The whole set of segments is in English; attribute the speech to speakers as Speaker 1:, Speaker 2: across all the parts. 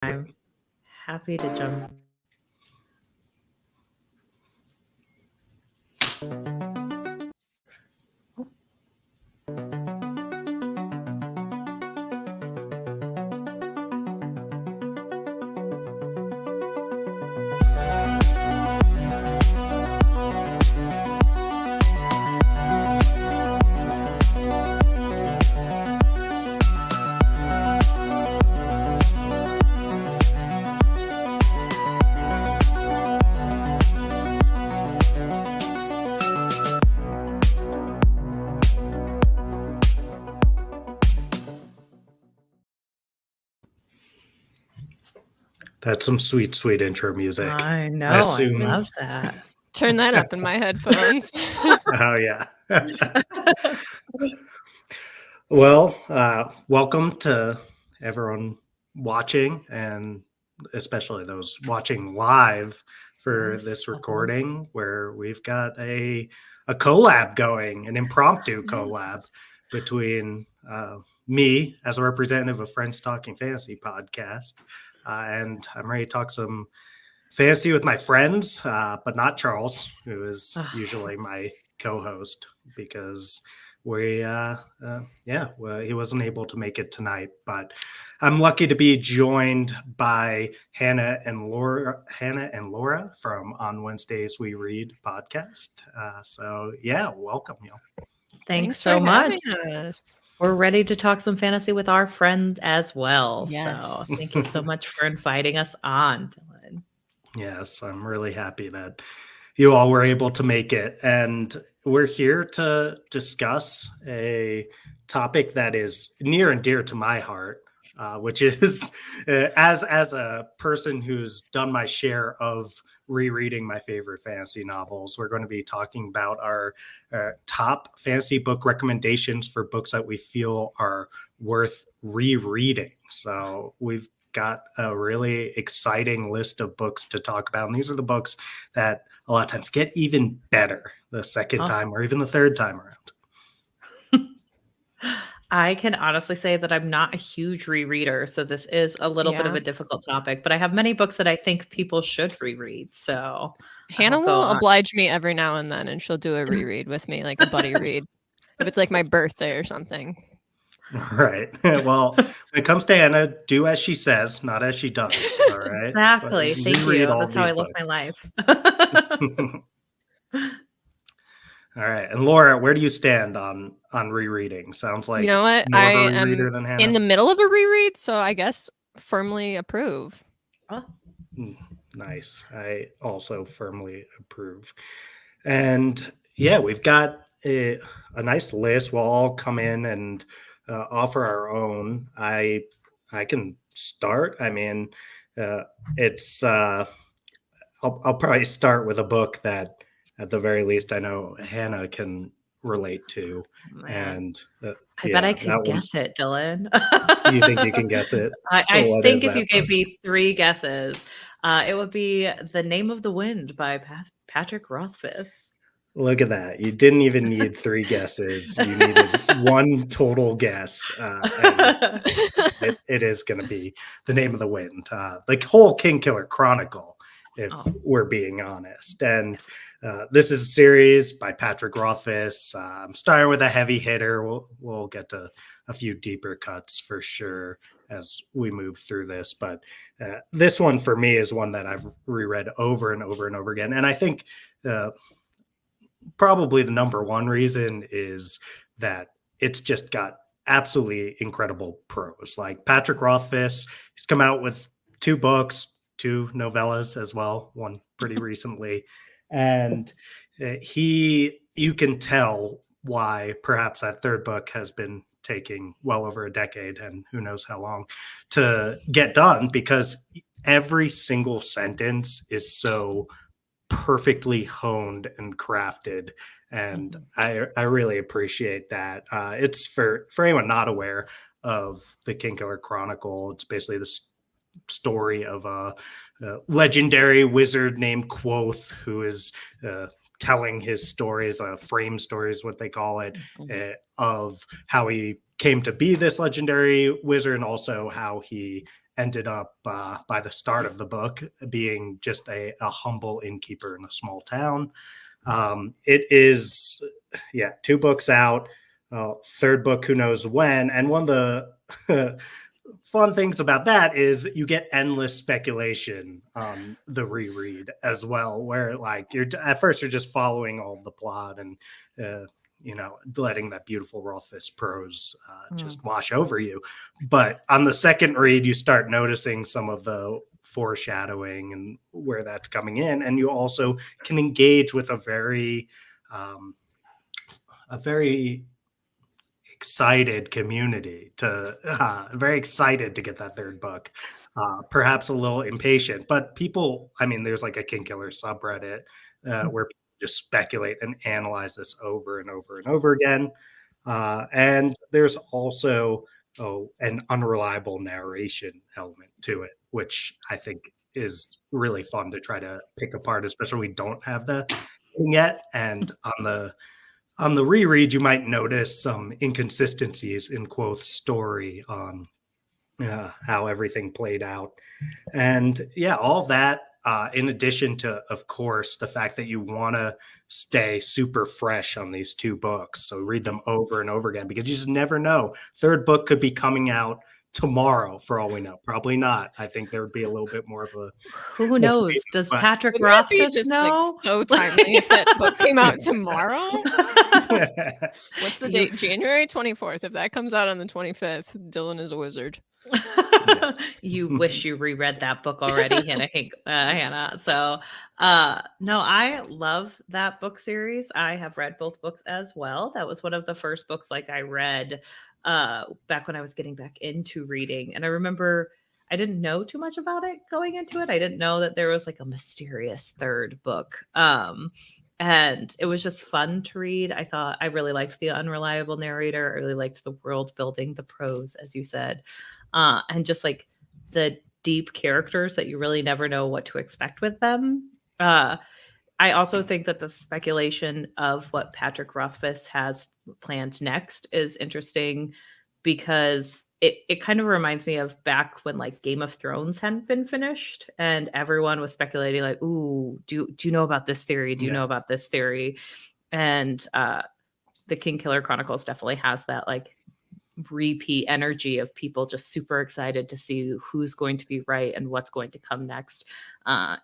Speaker 1: I'm happy to jump.
Speaker 2: That's some sweet, sweet intro music.
Speaker 1: I know. I love that.
Speaker 3: Turn that up in my headphones.
Speaker 2: Oh, yeah. Well, welcome to everyone watching, and especially those watching live for this recording, where we've got a collab going, an impromptu collab between me as a representative of Friends Talking Fantasy podcast, and I'm ready to talk some fantasy with my friends, but not Charles, who is usually my co-host, because he wasn't able to make it tonight. But I'm lucky to be joined by Hannah and Laura from On Wednesdays We Read podcast. So yeah, welcome, y'all.
Speaker 1: Thanks so much. We're ready to talk some fantasy with our friends as well. Yes. So thank you so much for inviting us on, Dylan.
Speaker 2: Yes, I'm really happy that you all were able to make it. And we're here to discuss a topic that is near and dear to my heart, which is as a person who's done my share of rereading my favorite fantasy novels, we're going to be talking about our top fantasy book recommendations for books that we feel are worth rereading. So we've got a really exciting list of books to talk about. And these are the books that a lot of times get even better the second time or even the third time around.
Speaker 1: I can honestly say that I'm not a huge rereader, so this is a little bit of a difficult topic, but I have many books that I think people should reread. So
Speaker 3: Hannah will oblige me every now and then, and she'll do a reread with me, like a buddy read, if it's like my birthday or something.
Speaker 2: Right. Well, when it comes to Hannah, do as she says, not as she does. All right.
Speaker 1: Exactly. Thank you. That's how I live my life.
Speaker 2: All right. And Laura, where do you stand on rereading? Sounds like,
Speaker 3: you know what, I am in the middle of a reread, so I guess firmly approve.
Speaker 2: Nice. I also firmly approve. And yeah, we've got a nice list. We'll all come in and offer our own. I can start. I mean, it's I'll probably start with a book that at the very least I know Hannah can relate to. And
Speaker 1: I bet I can guess it, Dylan.
Speaker 2: You think you can guess it?
Speaker 1: I think if you gave me 3 guesses, it would be The Name of the Wind by Patrick Rothfuss.
Speaker 2: Look at that. You didn't even need 3 guesses. You needed 1 total guess. It is going to be The Name of the Wind. The whole Kingkiller Chronicle, if we're being honest. And this is a series by Patrick Rothfuss. I'm starting with a heavy hitter. We'll get to a few deeper cuts for sure as we move through this. But this one for me is one that I've reread over and over and over again. And I think probably the number one reason is that it's just got absolutely incredible prose. Like Patrick Rothfuss, he's come out with 2 books, 2 novellas as well, one pretty recently. And you can tell why perhaps that 3rd book has been taking well over a decade and who knows how long to get done, because every single sentence is so perfectly honed and crafted, and I really appreciate that. It's for anyone not aware of the Kingkiller Chronicle, it's basically the story of a legendary wizard named Quoth, who is telling his stories, frame stories, what they call it, of how he came to be this legendary wizard, and also how he ended up by the start of the book being just a humble innkeeper in a small town. It is, 2 books out. Third book, who knows when. And one of the fun things about that is you get endless speculation on the reread as well, where like you're at first you're just following all of the plot and letting that beautiful Rothfuss prose just wash over you. But on the second read, you start noticing some of the foreshadowing and where that's coming in, and you also can engage with a very excited community very excited to get that third book, perhaps a little impatient, but people, I mean, there's like a King Killer subreddit where people just speculate and analyze this over and over and over again. And there's also an unreliable narration element to it, which I think is really fun to try to pick apart, especially when we don't have the thing yet. And on the reread, you might notice some inconsistencies in Quoth's story on how everything played out. And all that, in addition to, of course, the fact that you want to stay super fresh on these 2 books. So read them over and over again, because you just never know. Third book could be coming out tomorrow for all we know. Probably not. I think there would be a little bit more of a
Speaker 1: who knows. Does Patrick Rothfuss know?
Speaker 3: Like, so timely if that book came out tomorrow. What's the date? January 24th. If that comes out on the 25th, Dylan is a wizard.
Speaker 1: You wish you reread that book already, Hannah. So no, I love that book series. I have read both books as well. That was one of the first books like I read back when I was getting back into reading. And I remember I didn't know too much about it going into it. I didn't know that there was like a mysterious third book. And it was just fun to read. I thought I really liked the unreliable narrator. I really liked the world building, the prose, as you said, and just like the deep characters that you really never know what to expect with them. I also think that the speculation of what Patrick Rothfuss has planned next is interesting, because it kind of reminds me of back when like Game of Thrones hadn't been finished and everyone was speculating like, ooh, do you know about this theory? Do you know about this theory? And the King Killer Chronicles definitely has that like repeat energy of people just super excited to see who's going to be right and what's going to come next.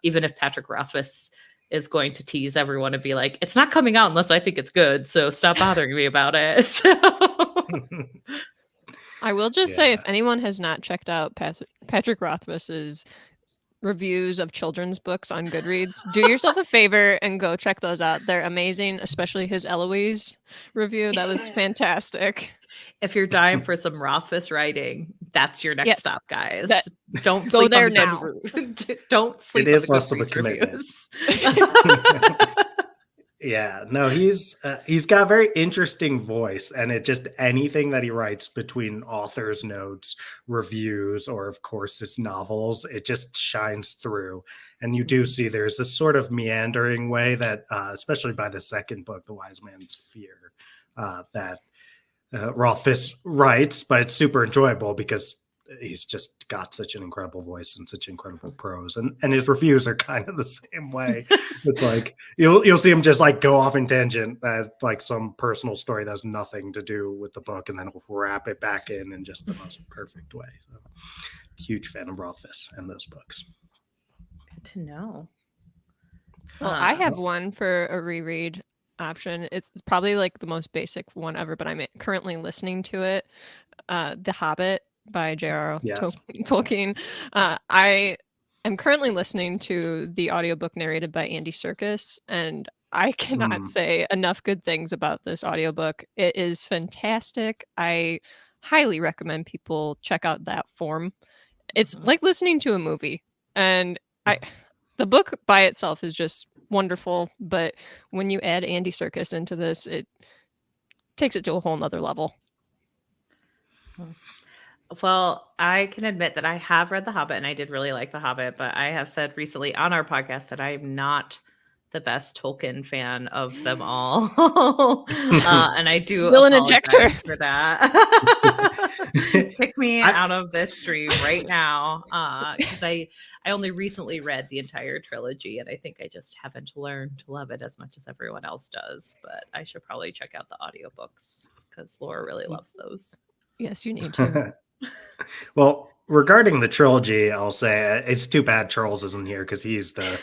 Speaker 1: Even if Patrick Rothfuss is going to tease everyone and be like, it's not coming out unless I think it's good, so stop bothering me about it. So
Speaker 3: I will just say, if anyone has not checked out Patrick Rothfuss's reviews of children's books on Goodreads, do yourself a favor and go check those out. They're amazing, especially his Eloise review. That was fantastic.
Speaker 1: If you're dying for some Rothfuss writing, that's your next stop, guys. Don't
Speaker 3: go there now.
Speaker 1: Don't sleep.
Speaker 2: It is less of a commitment. Yeah, no, he's got a very interesting voice, and it just anything that he writes between author's notes, reviews, or of course his novels, it just shines through. And you do see there's this sort of meandering way that, especially by the second book, The Wise Man's Fear, that Rothfuss writes, but it's super enjoyable because he's just got such an incredible voice and such incredible prose, and his reviews are kind of the same way. It's like you'll see him just like go off in tangent as like some personal story that has nothing to do with the book, and then he'll wrap it back in just the most perfect way. So, huge fan of Rothfuss and those books.
Speaker 1: Good to know.
Speaker 3: Well, I have one for a reread option. It's probably like the most basic one ever, but I'm currently listening to it. The Hobbit by J.R.R. Tolkien. I am currently listening to the audiobook narrated by Andy Serkis, and I cannot say enough good things about this audiobook. It is fantastic. I highly recommend people check out that form. It's like listening to a movie, and the book by itself is just wonderful, but when you add Andy Serkis into this, it takes it to a whole nother level.
Speaker 1: Well, I can admit that I have read The Hobbit and I did really like The Hobbit, but I have said recently on our podcast that I'm not the best Tolkien fan of them all. And I do
Speaker 3: Dylan ejector
Speaker 1: for that. Kick me out of this stream right now, because I only recently read the entire trilogy, and I think I just haven't learned to love it as much as everyone else does. But I should probably check out the audiobooks because Laura really loves those.
Speaker 3: Yes, you need to.
Speaker 2: Well, regarding the trilogy, I'll say it's too bad Charles isn't here because he's the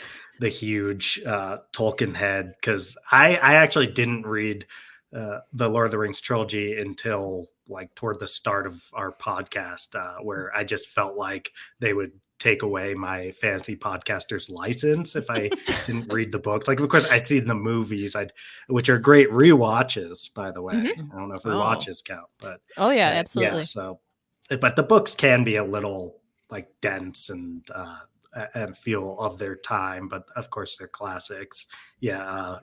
Speaker 2: huge Tolkien head. Because I actually didn't read the Lord of the Rings trilogy until like toward the start of our podcast, where I just felt like they would take away my fantasy podcaster's license if I didn't read the books. Like, of course, I'd seen the movies, which are great rewatches, by the way. I don't know if rewatches count, but
Speaker 3: yeah, absolutely.
Speaker 2: Yeah, so, but the books can be a little like dense and feel of their time, but of course they're classics. Yeah.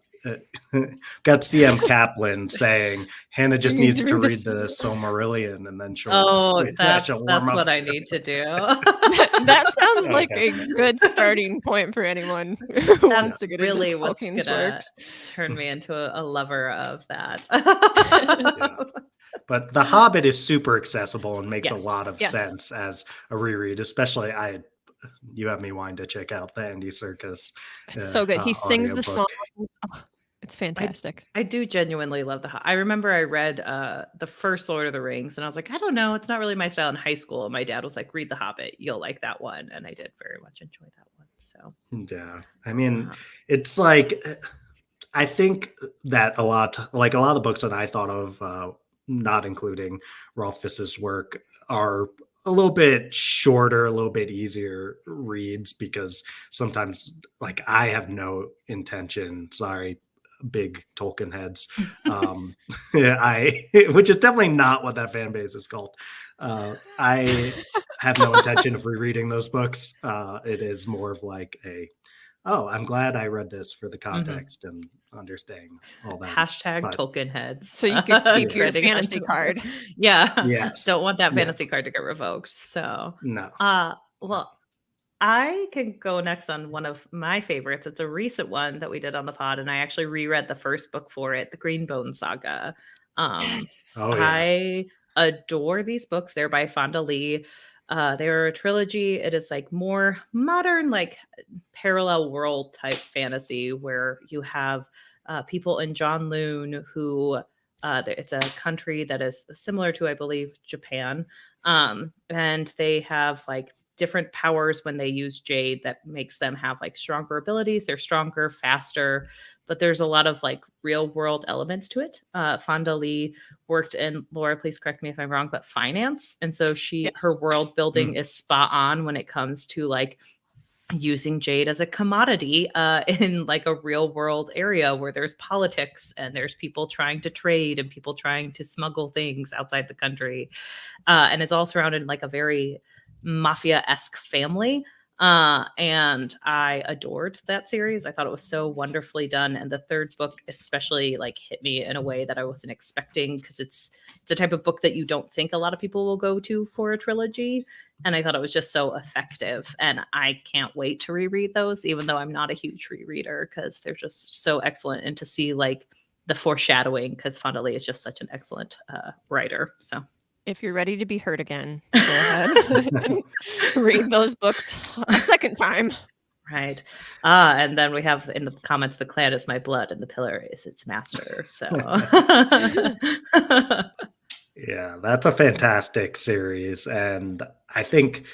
Speaker 2: Got CM Kaplan saying Hannah just needs to read the Silmarillion and then she'll
Speaker 1: that's what I need to do.
Speaker 3: That sounds like a good starting point for anyone who wants to get
Speaker 1: really
Speaker 3: into Tolkien's works.
Speaker 1: Turn me into a lover of that.
Speaker 2: But The Hobbit is super accessible and makes a lot of sense as a reread, especially you have me wanting to check out the Andy Serkis.
Speaker 3: It's so good. He sings the songs. Oh, it's fantastic.
Speaker 1: I do genuinely love I remember I read the first Lord of the Rings and I was like, I don't know, it's not really my style in high school. And my dad was like, read The Hobbit, you'll like that one. And I did very much enjoy that one. So
Speaker 2: yeah, I mean, it's like, I think that a lot of the books that I thought of, not including Rolf Fiss's work, are a little bit shorter, a little bit easier reads, because sometimes like I have no intention, sorry, big Tolkien heads, which is definitely not what that fan base is called. I have no intention of rereading those books. It is more of like I'm glad I read this for the context and understanding all that.
Speaker 1: Hashtag Tolkien heads.
Speaker 3: So you could keep your fantasy card.
Speaker 1: Yeah.
Speaker 2: Yes.
Speaker 1: Don't want that fantasy card to get revoked. So
Speaker 2: no.
Speaker 1: Well, I can go next on one of my favorites. It's a recent one that we did on the pod, and I actually reread the first book for it, the Greenbone Saga.
Speaker 3: Yes.
Speaker 1: I adore these books. They're by Fonda Lee. They're a trilogy. It is like more modern, like parallel world type fantasy, where you have people in John Loon who it's a country that is similar to, I believe, Japan. And they have like different powers when they use jade that makes them have like stronger abilities. They're stronger, faster, but there's a lot of like real world elements to it. Fonda Lee worked in, Laura, please correct me if I'm wrong, but finance. And so her world building is spot on when it comes to like using jade as a commodity in like a real world area where there's politics and there's people trying to trade and people trying to smuggle things outside the country. And it's all surrounded in like a very mafia-esque family. And I adored that series. I thought it was so wonderfully done. And the third book especially like hit me in a way that I wasn't expecting, because it's a type of book that you don't think a lot of people will go to for a trilogy. And I thought it was just so effective. And I can't wait to reread those, even though I'm not a huge rereader, because they're just so excellent. And to see like the foreshadowing, because Fonda Lee is just such an excellent writer. So
Speaker 3: if you're ready to be hurt again, go ahead and read those books a second time.
Speaker 1: Right. And then we have in the comments, the clan is my blood and the pillar is its master. So
Speaker 2: yeah, that's a fantastic series. And I think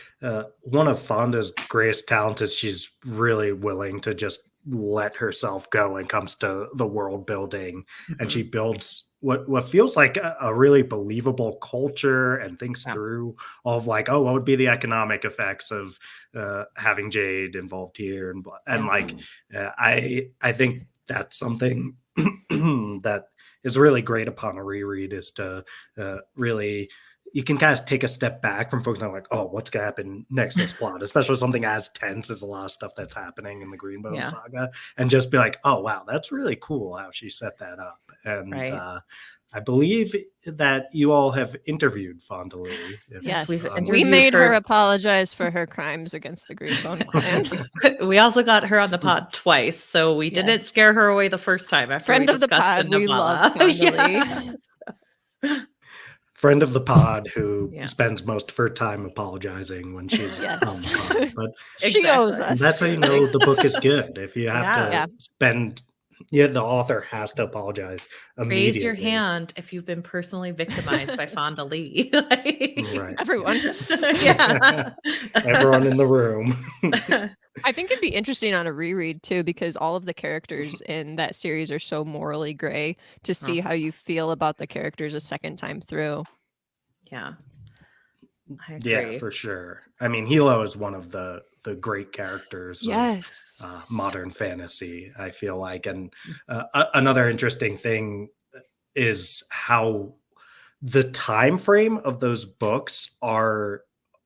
Speaker 2: one of Fonda's greatest talents is she's really willing to just let herself go when it comes to the world building. And she builds what feels like a really believable culture and thinks through all of like, what would be the economic effects of having jade involved here, and like I think that's something that is really great upon a reread, is to really, you can kind of take a step back from focusing on like, what's gonna happen next in this plot, especially something as tense as a lot of stuff that's happening in the Greenbone Saga, and just be like, oh wow, that's really cool how she set that up. And I believe that you all have interviewed Fonda Lee.
Speaker 3: Yes, we made her apologize for her crimes against the Greenbone clan.
Speaker 1: We also got her on the pod twice, so we didn't scare her away the first time. After
Speaker 3: Friend of the pod, we love Fonda Lee.
Speaker 2: friend of the pod who spends most of her time apologizing when she's
Speaker 3: Yes.
Speaker 2: on the pod. But
Speaker 3: She owes us.
Speaker 2: that's how you know the book is good. If you have to spend, the author has to apologize immediately.
Speaker 1: Raise your hand if you've been personally victimized by Fonda Lee.
Speaker 2: Right.
Speaker 3: Everyone.
Speaker 1: Yeah.
Speaker 2: Everyone in the room.
Speaker 3: I think it'd be interesting on a reread too, because all of the characters in that series are so morally gray, to see how you feel about the characters a second time through.
Speaker 1: Yeah. I agree.
Speaker 2: Yeah, for sure. I mean, Hilo is one of the great characters of modern fantasy, I feel like. And another interesting thing is how the time frame of those books are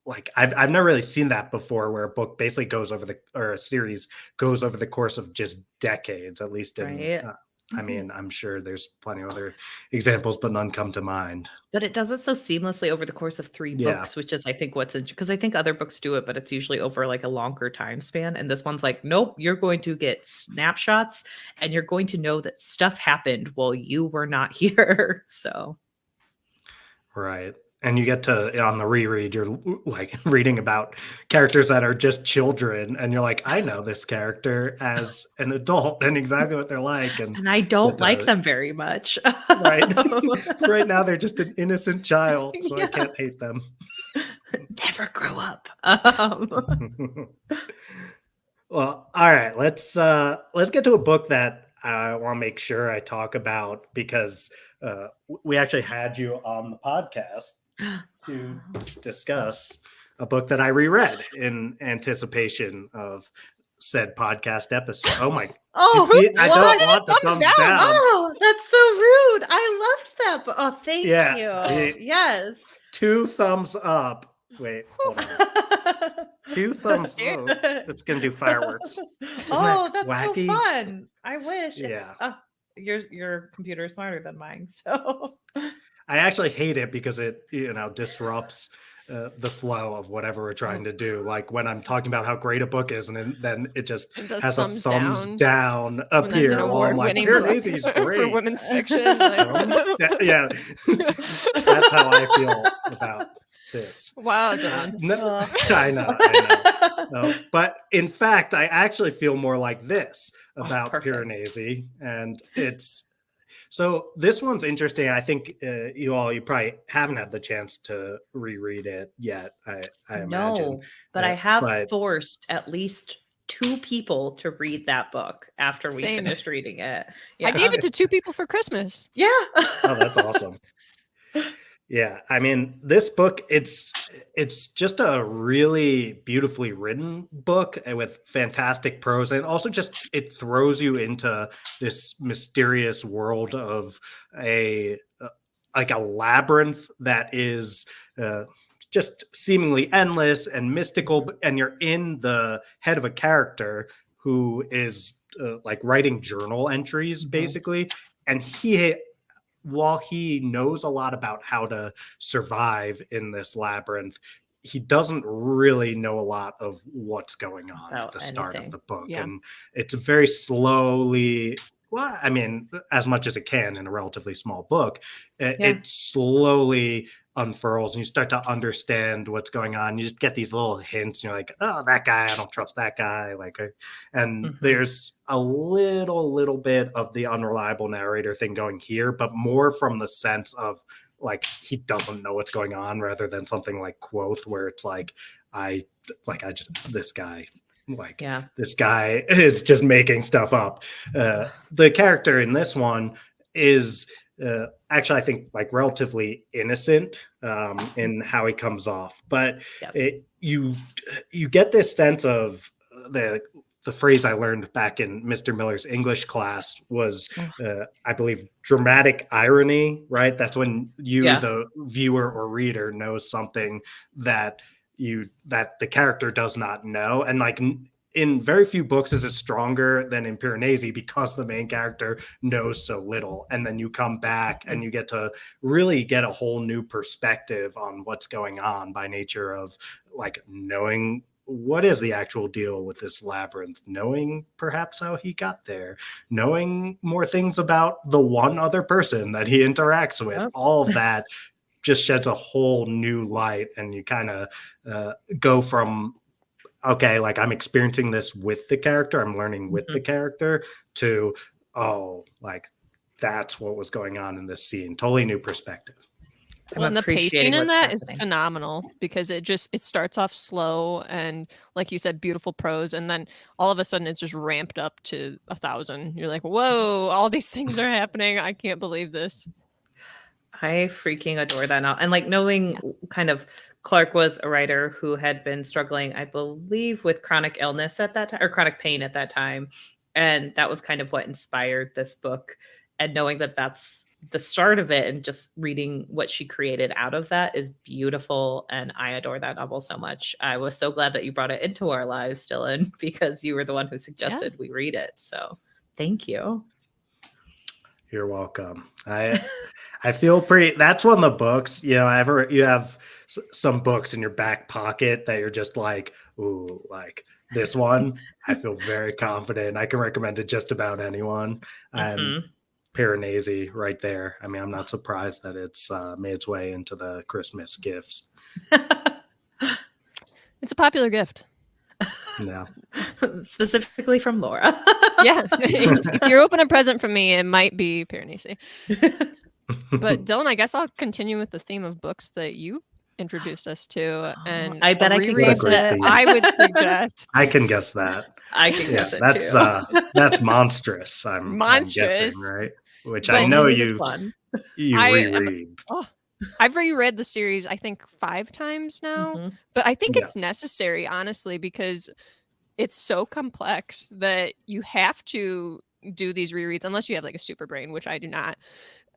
Speaker 2: like, I've never really seen that before, where a book basically goes over or a series goes over the course of just decades, at least in I mean, I'm sure there's plenty of other examples, but none come to mind.
Speaker 1: But it does it so seamlessly over the course of 3 books, which is, I think, because I think other books do it, but it's usually over like a longer time span. And this one's like, nope, you're going to get snapshots and you're going to know that stuff happened while you were not here. So.
Speaker 2: Right. And you get to, on the reread, you're like reading about characters that are just children, and you're like, I know this character as an adult and exactly what they're like. And
Speaker 1: I don't like them very much.
Speaker 2: Right. Right now, they're just an innocent child, so I can't hate them.
Speaker 1: Never grow up.
Speaker 2: Well, all right. Let's get to a book that I want to make sure I talk about, because we actually had you on the podcast to discuss a book that I reread in anticipation of said podcast episode. Oh my! I don't want the thumbs down.
Speaker 1: Oh, that's so rude. I loved that book. Oh, thank you. Yes.
Speaker 2: 2 thumbs up. Wait, hold on. 2 thumbs up. It's gonna do fireworks.
Speaker 1: That's
Speaker 2: wacky?
Speaker 1: so fun. I wish. Yeah. Your computer is smarter than mine, so.
Speaker 2: I actually hate it because it, disrupts the flow of whatever we're trying to do. Like when I'm talking about how great a book is, and then it just has a thumbs down up here.
Speaker 3: An award-winning book for women's fiction.
Speaker 2: Yeah, that's how I feel about this.
Speaker 3: Wow, Don.
Speaker 2: No, I know. No, but in fact, I actually feel more like this about Piranesi, and it's. So this one's interesting. I think you probably haven't had the chance to reread it yet. I imagine.
Speaker 1: No, but I have forced at least 2 people to read that book after we finished reading it.
Speaker 3: Yeah. I gave it to 2 people for Christmas.
Speaker 1: Yeah.
Speaker 2: Oh, that's awesome. Yeah, I mean, this book, it's just a really beautifully written book with fantastic prose, and also just it throws you into this mysterious world of a labyrinth that is just seemingly endless and mystical, and you're in the head of a character who is like writing journal entries, basically, and while he knows a lot about how to survive in this labyrinth, he doesn't really know a lot of what's going on at the start of the book. Yeah. And it's very slowly, well, I mean, as much as it can in a relatively small book, it slowly unfurls and you start to understand what's going on. You just get these little hints. And you're like, oh, that guy, I don't trust that guy. And there's a little bit of the unreliable narrator thing going here, but more from the sense of like, he doesn't know what's going on, rather than something like Quoth, where it's like, this guy is just making stuff up. The character in this one is actually, I think, like relatively innocent in how he comes off, but you get this sense of the phrase I learned back in Mr. Miller's English class was, I believe, dramatic irony, right? That's when the viewer or reader, knows something that the character does not know. And like in very few books is it stronger than in Piranesi, because the main character knows so little. And then you come back and you get to really get a whole new perspective on what's going on by nature of like knowing what is the actual deal with this labyrinth, knowing perhaps how he got there, knowing more things about the one other person that he interacts with. All of that just sheds a whole new light, and you kind of go from, okay, like I'm experiencing this with the character, I'm learning with the character, to, oh, like that's what was going on in this scene. Totally new perspective.
Speaker 3: Well, and the pacing in that is phenomenal, because it starts off slow and, like you said, beautiful prose, and then all of a sudden it's just ramped up to 1,000. You're like, whoa, all these things are happening. I can't believe this.
Speaker 1: I freaking adore that now. And like knowing kind of Clark was a writer who had been struggling, I believe, with chronic illness at that time, or chronic pain at that time. And that was kind of what inspired this book. And knowing that that's the start of it, and just reading what she created out of that is beautiful. And I adore that novel so much. I was so glad that you brought it into our lives, Dylan, because you were the one who suggested we read it. So thank you.
Speaker 2: You're welcome. I feel pretty, that's one of the books, you know, you have some books in your back pocket that you're just like, ooh, like this one, I feel very confident. I can recommend it just about anyone. And Piranesi right there. I mean, I'm not surprised that it's made its way into the Christmas gifts.
Speaker 3: It's a popular gift.
Speaker 2: Yeah.
Speaker 1: Specifically from Laura.
Speaker 3: Yeah. If you open a present from me, it might be Piranesi. But Dylan, I guess I'll continue with the theme of books that you introduced us to, and
Speaker 1: I bet I can guess
Speaker 3: that I would suggest.
Speaker 2: I can guess that.
Speaker 1: I can guess it
Speaker 2: that's,
Speaker 1: too.
Speaker 2: That's Monstrous. I'm guessing, right? Which I know you reread.
Speaker 3: I've reread the series, I think 5 times now, but I think it's necessary, honestly, because it's so complex that you have to do these rereads, unless you have like a super brain, which I do not.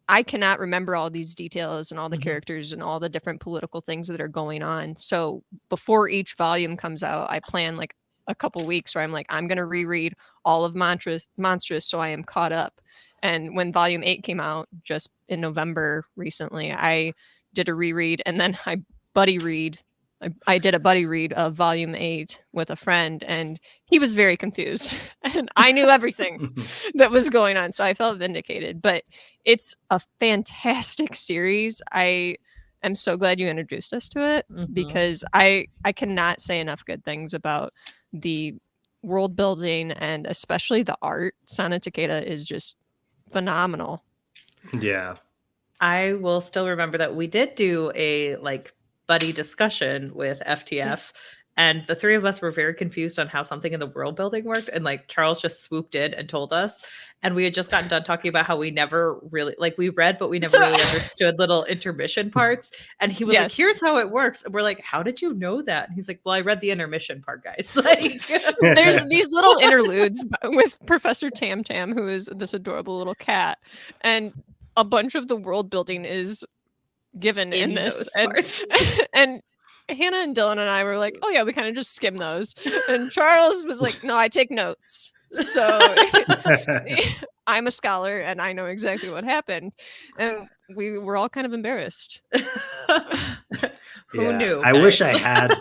Speaker 3: I cannot remember all these details and all the characters and all the different political things that are going on. So before each volume comes out, I plan like a couple weeks where I'm like, I'm going to reread all of Monstrous so I am caught up. And when volume 8 came out just in November recently, I did a reread, and then I did a buddy read of volume 8 with a friend, and he was very confused, and I knew everything that was going on. So I felt vindicated, but it's a fantastic series. I am so glad you introduced us to it, because I cannot say enough good things about the world building, and especially the art. Sana Takeda is just phenomenal.
Speaker 2: Yeah.
Speaker 1: I will still remember that we did do a like buddy discussion with FTF, and the 3 of us were very confused on how something in the world building worked, and like Charles just swooped in and told us, and we had just gotten done talking about how we never really, like, we read but we never really understood little intermission parts, and he was like, here's how it works, and we're like, how did you know that? And he's like, well, I read the intermission part, guys. Like,
Speaker 3: there's these little interludes with Professor Tam Tam, who is this adorable little cat, and a bunch of the world building is given in this, and Hannah and Dylan and I were like, oh yeah, we kind of just skim those, and Charles was like, no, I take notes, so I'm a scholar and I know exactly what happened, and we were all kind of embarrassed.
Speaker 1: Who knew?
Speaker 2: I wish I had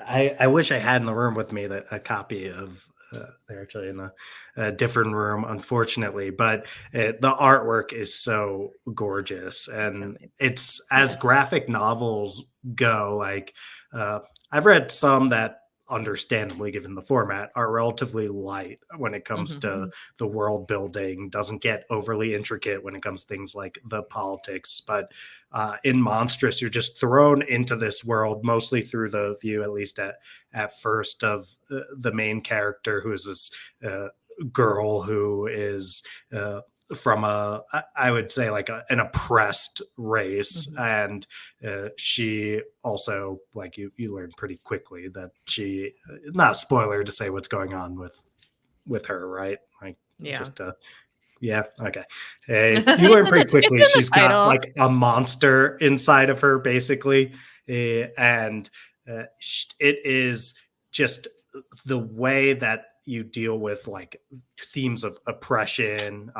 Speaker 2: I wish I had in the room with me a copy of they're actually in a different room, unfortunately, but the artwork is so gorgeous, and it's as graphic novels go, like I've read some that, understandably given the format, are relatively light when it comes to the world building, doesn't get overly intricate when it comes to things like the politics, but in Monstrous, you're just thrown into this world, mostly through the view, at least at first, of the main character, who is this girl who is from I would say like an oppressed race, and she also, like, you learn pretty quickly that she, not a spoiler to say what's going on with her, right? Like, just okay. You learn pretty quickly she's got like a monster inside of her, basically, and it is just the way that you deal with like themes of oppression,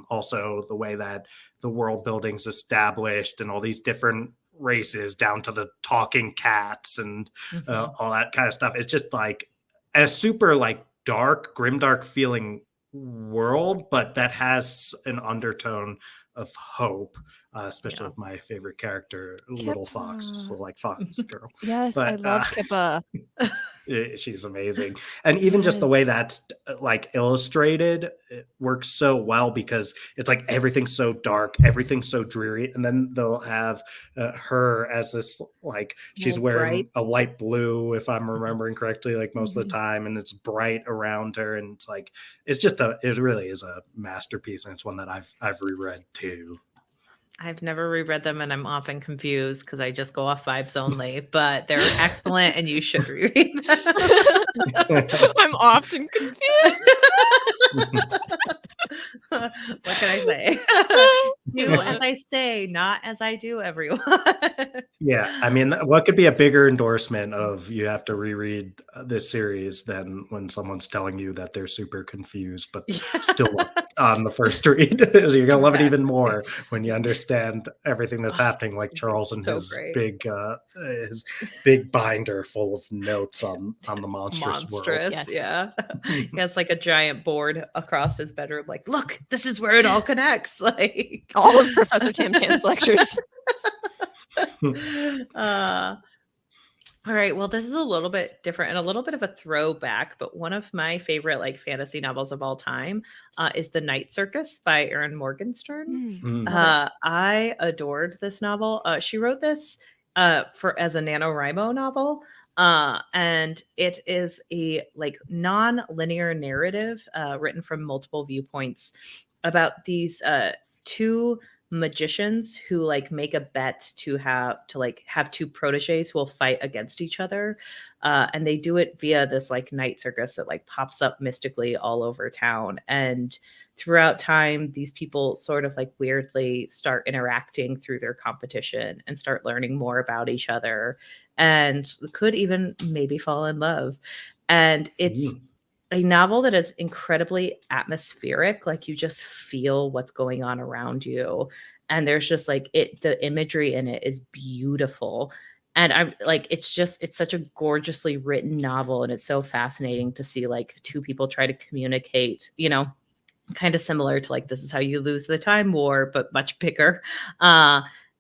Speaker 2: also the way that the world building's established, and all these different races down to the talking cats and all that kind of stuff. It's just like a super like dark, grimdark feeling world, but that has an undertone of hope. especially with my favorite character, Little Fox, so like Fox Girl.
Speaker 3: Yes,
Speaker 2: But,
Speaker 3: I love Kippa.
Speaker 2: She's amazing. And even just the way that's like illustrated, it works so well because it's like everything's so dark, everything's so dreary. And then they'll have her as this, like, she's wearing a light blue, if I'm remembering correctly, like most of the time. And it's bright around her. And it's like, it really is a masterpiece. And it's one that I've reread too.
Speaker 1: I've never reread them, and I'm often confused because I just go off vibes only, but they're excellent and you should reread them.
Speaker 3: I'm often confused.
Speaker 1: What can I say? Do as I say, not as I do, everyone.
Speaker 2: Yeah, I mean, what could be a bigger endorsement of you have to reread this series than when someone's telling you that they're super confused, but still on the first read? You're gonna love it even more when you understand everything that's happening, like Charles and his big binder full of notes on the monstrous world.
Speaker 3: Yes.
Speaker 1: Yeah. He has like a giant board across his bedroom, like, look, this is where it all connects. Like
Speaker 3: all of Professor Tam Tam's lectures.
Speaker 1: All right, well, this is a little bit different and a little bit of a throwback, but one of my favorite like fantasy novels of all time is The Night Circus by Erin Morgenstern. I adored this novel. She wrote this as a NaNoWriMo novel, and it is a like non-linear narrative written from multiple viewpoints about these two magicians who like make a bet to have two proteges who will fight against each other, and they do it via this like night circus that like pops up mystically all over town. And throughout time, these people sort of like weirdly start interacting through their competition and start learning more about each other, and could even maybe fall in love. And it's a novel that is incredibly atmospheric. Like you just feel what's going on around you. And there's just like the imagery in it is beautiful. And I'm like, it's such a gorgeously written novel. And it's so fascinating to see like two people try to communicate, kind of similar to like, this is how you lose the time war, but much bigger.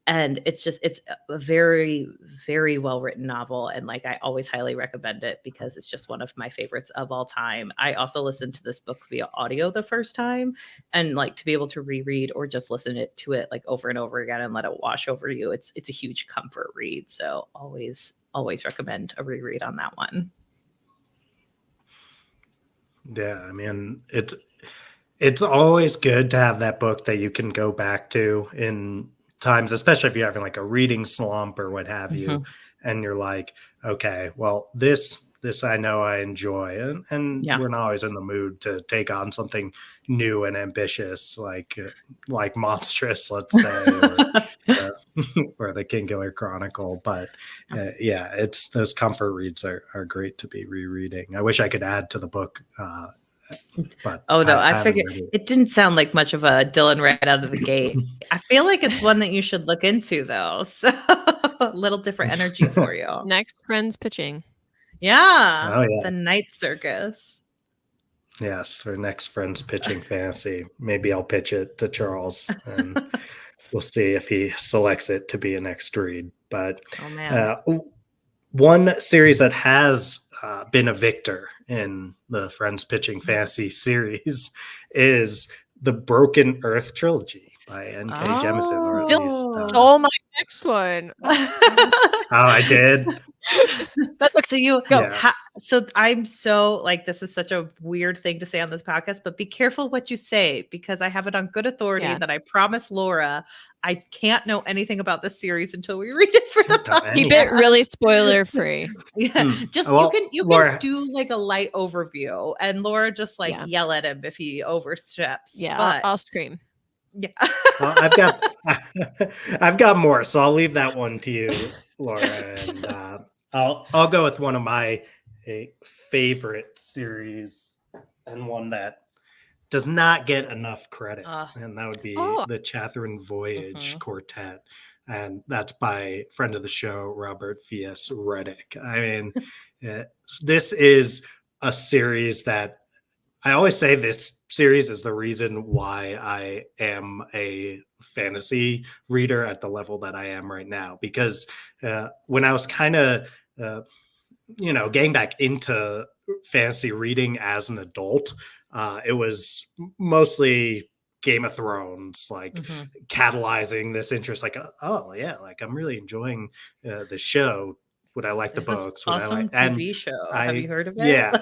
Speaker 1: And it's a very, very well written novel. And like, I always highly recommend it because it's just one of my favorites of all time. I also listened to this book via audio the first time, and like to be able to reread or just listen to it like over and over again and let it wash over you. It's a huge comfort read. So always recommend a reread on that one.
Speaker 2: Yeah. I mean, it's always good to have that book that you can go back to in times, especially if you're having like a reading slump or what have you, and you're like, okay, well, this I know I enjoy, and we're not always in the mood to take on something new and ambitious like Monstrous, let's say, or the Kingkiller Chronicle. But it's those comfort reads are great to be rereading. I wish I could add to the book. But
Speaker 1: I figured it didn't sound like much of a Dylan right out of the gate. I feel like it's one that you should look into though. So a little different energy for you.
Speaker 3: Next friends pitching.
Speaker 1: Yeah. Oh, yeah. The Night Circus.
Speaker 2: Yes, our next friends pitching fantasy. Maybe I'll pitch it to Charles and we'll see if he selects it to be a next read. But one series that has been a victor in the Friends Pitching Fantasy series is the Broken Earth trilogy by N.K. Jemisin, or at least
Speaker 3: my next one.
Speaker 2: I did.
Speaker 1: That's okay. So you so I'm so like, this is such a weird thing to say on this podcast, but be careful what you say, because I have it on good authority that I promised Laura I can't know anything about this series until we read it for the podcast.
Speaker 3: Keep it really spoiler free.
Speaker 1: Just you can do like a light overview, and Laura just like yell at him if he oversteps.
Speaker 3: Yeah, but I'll scream.
Speaker 1: Yeah.
Speaker 2: Well, I've got more, so I'll leave that one to you, Laura, and I'll go with one of my favorite series and one that does not get enough credit, and that would be the Chathrin Voyage Quartet, and that's by friend of the show Robert V.S. Reddick. I mean, this is a series that I always say this series is the reason why I am a fantasy reader at the level that I am right now. Because when I was kind of, getting back into fantasy reading as an adult, it was mostly Game of Thrones, like catalyzing this interest. Like, oh yeah, like I'm really enjoying the show. Would I like
Speaker 1: There's
Speaker 2: the
Speaker 1: this
Speaker 2: books? Would I
Speaker 1: awesome
Speaker 2: like? And
Speaker 1: TV show. Have you
Speaker 2: I,
Speaker 1: heard of it?
Speaker 2: yeah,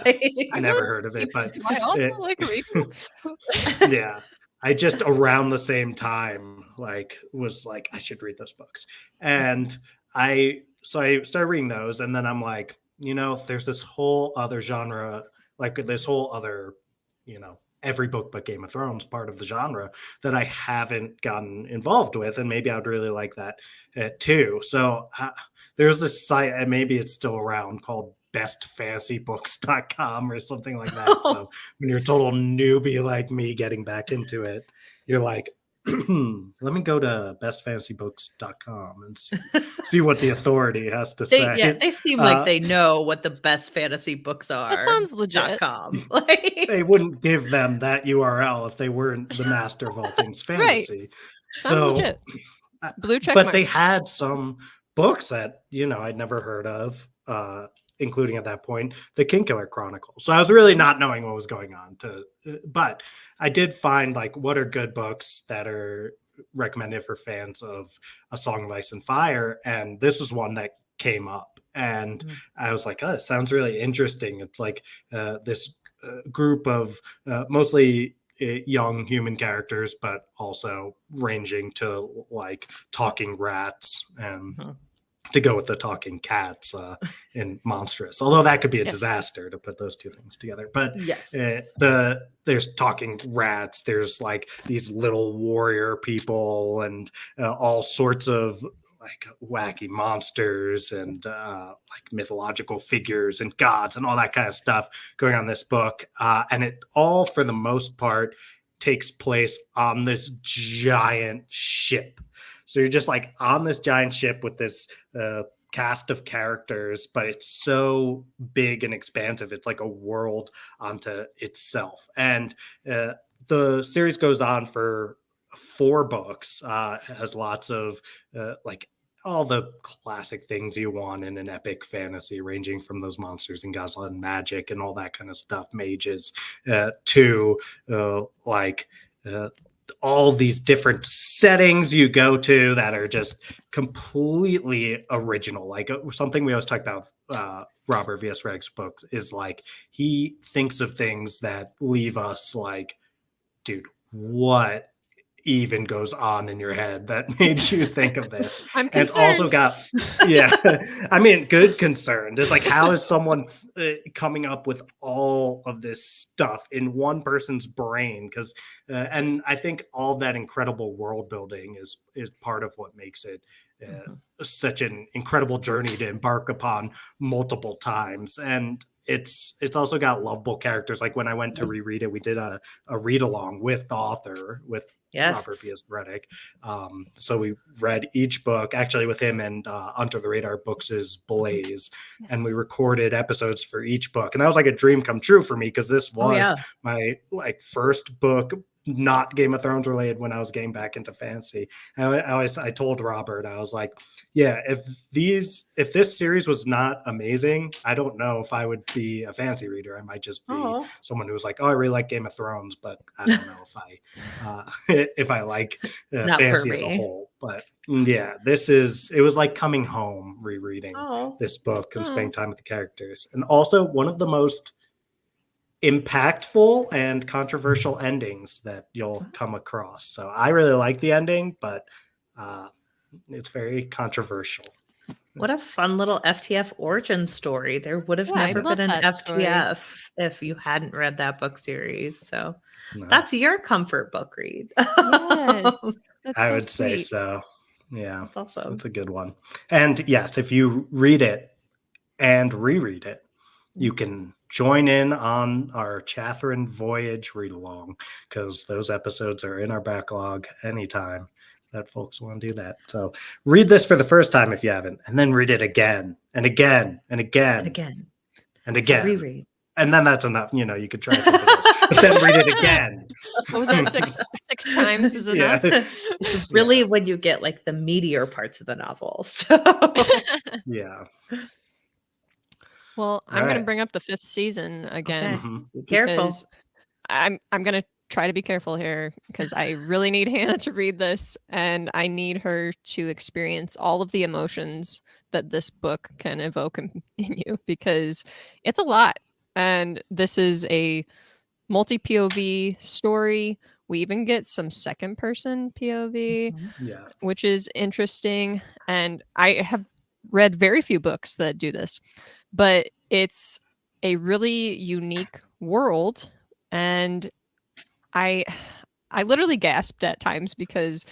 Speaker 2: I never heard of it, but
Speaker 3: Do I also
Speaker 2: it,
Speaker 3: like reading?
Speaker 2: yeah, I just around the same time like was like I should read those books, and I started reading those, and then I'm like, there's this whole other genre, like this whole other, every book but Game of Thrones part of the genre that I haven't gotten involved with, and maybe I'd really like that too. So there's this site, and maybe it's still around, called bestfantasybooks.com or something like that. So when you're a total newbie like me getting back into it, you're like, let me go to bestfantasybooks.com and see what the authority has to say.
Speaker 1: Yeah, they seem like they know what the best fantasy books are.
Speaker 3: That sounds legit.
Speaker 2: They wouldn't give them that URL if they weren't the master of all things fantasy.
Speaker 3: Right. Sounds legit. Blue check
Speaker 2: but
Speaker 3: mark.
Speaker 2: They had some books that I'd never heard of, including at that point the Kingkiller Chronicles. So I was really not knowing what was going on. But I did find like what are good books that are recommended for fans of A Song of Ice and Fire, and this was one that came up, and I was like, oh, it sounds really interesting. It's like this group of mostly young human characters, but also ranging to like talking rats and to go with the talking cats in Monstrous, although that could be a disaster to put those two things together. But there's talking rats, there's like these little warrior people, and all sorts of like wacky monsters and like mythological figures and gods and all that kind of stuff going on in this book. And it all, for the most part, takes place on this giant ship. So you're just like on this giant ship with this cast of characters, but it's so big and expansive. It's like a world unto itself. And the series goes on for 4 books, has lots of like all the classic things you want in an epic fantasy, ranging from those monsters and gods and magic and all that kind of stuff, mages, to like all these different settings you go to that are just completely original. Like something we always talk about Robert V.S. Regg's books is like he thinks of things that leave us like, dude, what even goes on in your head that made you think of this?
Speaker 3: I'm
Speaker 2: concerned. And also got, I mean, good concerned. It's like, how is someone coming up with all of this stuff in one person's brain? Because, and I think all that incredible world building is part of what makes it such an incredible journey to embark upon multiple times. And it's also got lovable characters. Like when I went to reread it, we did a read along with the author, with Robert V.S. Reddick. So we read each book actually with him and Under the Radar Books' Blaze, and we recorded episodes for each book. And that was like a dream come true for me, because this was my like first book not Game of Thrones related when I was getting back into fantasy. And I told Robert, I was like, yeah, if this series was not amazing, I don't know if I would be a fantasy reader. I might just be someone who was like, oh, I really like Game of Thrones, but I don't know if I like fantasy as a whole. But yeah, it was like coming home rereading this book and spending time with the characters. And also one of the most impactful and controversial endings that you'll come across. So I really like the ending, but it's very controversial.
Speaker 1: What a fun little FTF origin story. There would have never been an FTF if you hadn't read that book series. So that's your comfort book read.
Speaker 3: Yes,
Speaker 2: I would say so. Yeah,
Speaker 1: that's awesome.
Speaker 2: That's a good one. And yes, if you read it and reread it, you can join in on our Catherine Voyage read along, because those episodes are in our backlog anytime that folks want to do that. So read this for the first time if you haven't, and then read it again and again and again and again and again.
Speaker 1: Reread.
Speaker 2: and then that's enough. You could try something else, but then read it again.
Speaker 3: What was that? Six times is enough.
Speaker 1: It's really when you get like the meatier parts of the novel. So
Speaker 2: yeah.
Speaker 3: Well, I'm going to bring up the 5th season again.
Speaker 1: Okay. Be careful.
Speaker 3: I'm going to try to be careful here because I really need Hannah to read this, and I need her to experience all of the emotions that this book can evoke in you, because it's a lot. And this is a multi-POV story. We even get some second person POV, which is interesting. And I have read very few books that do this, but it's a really unique world. And I literally gasped at times because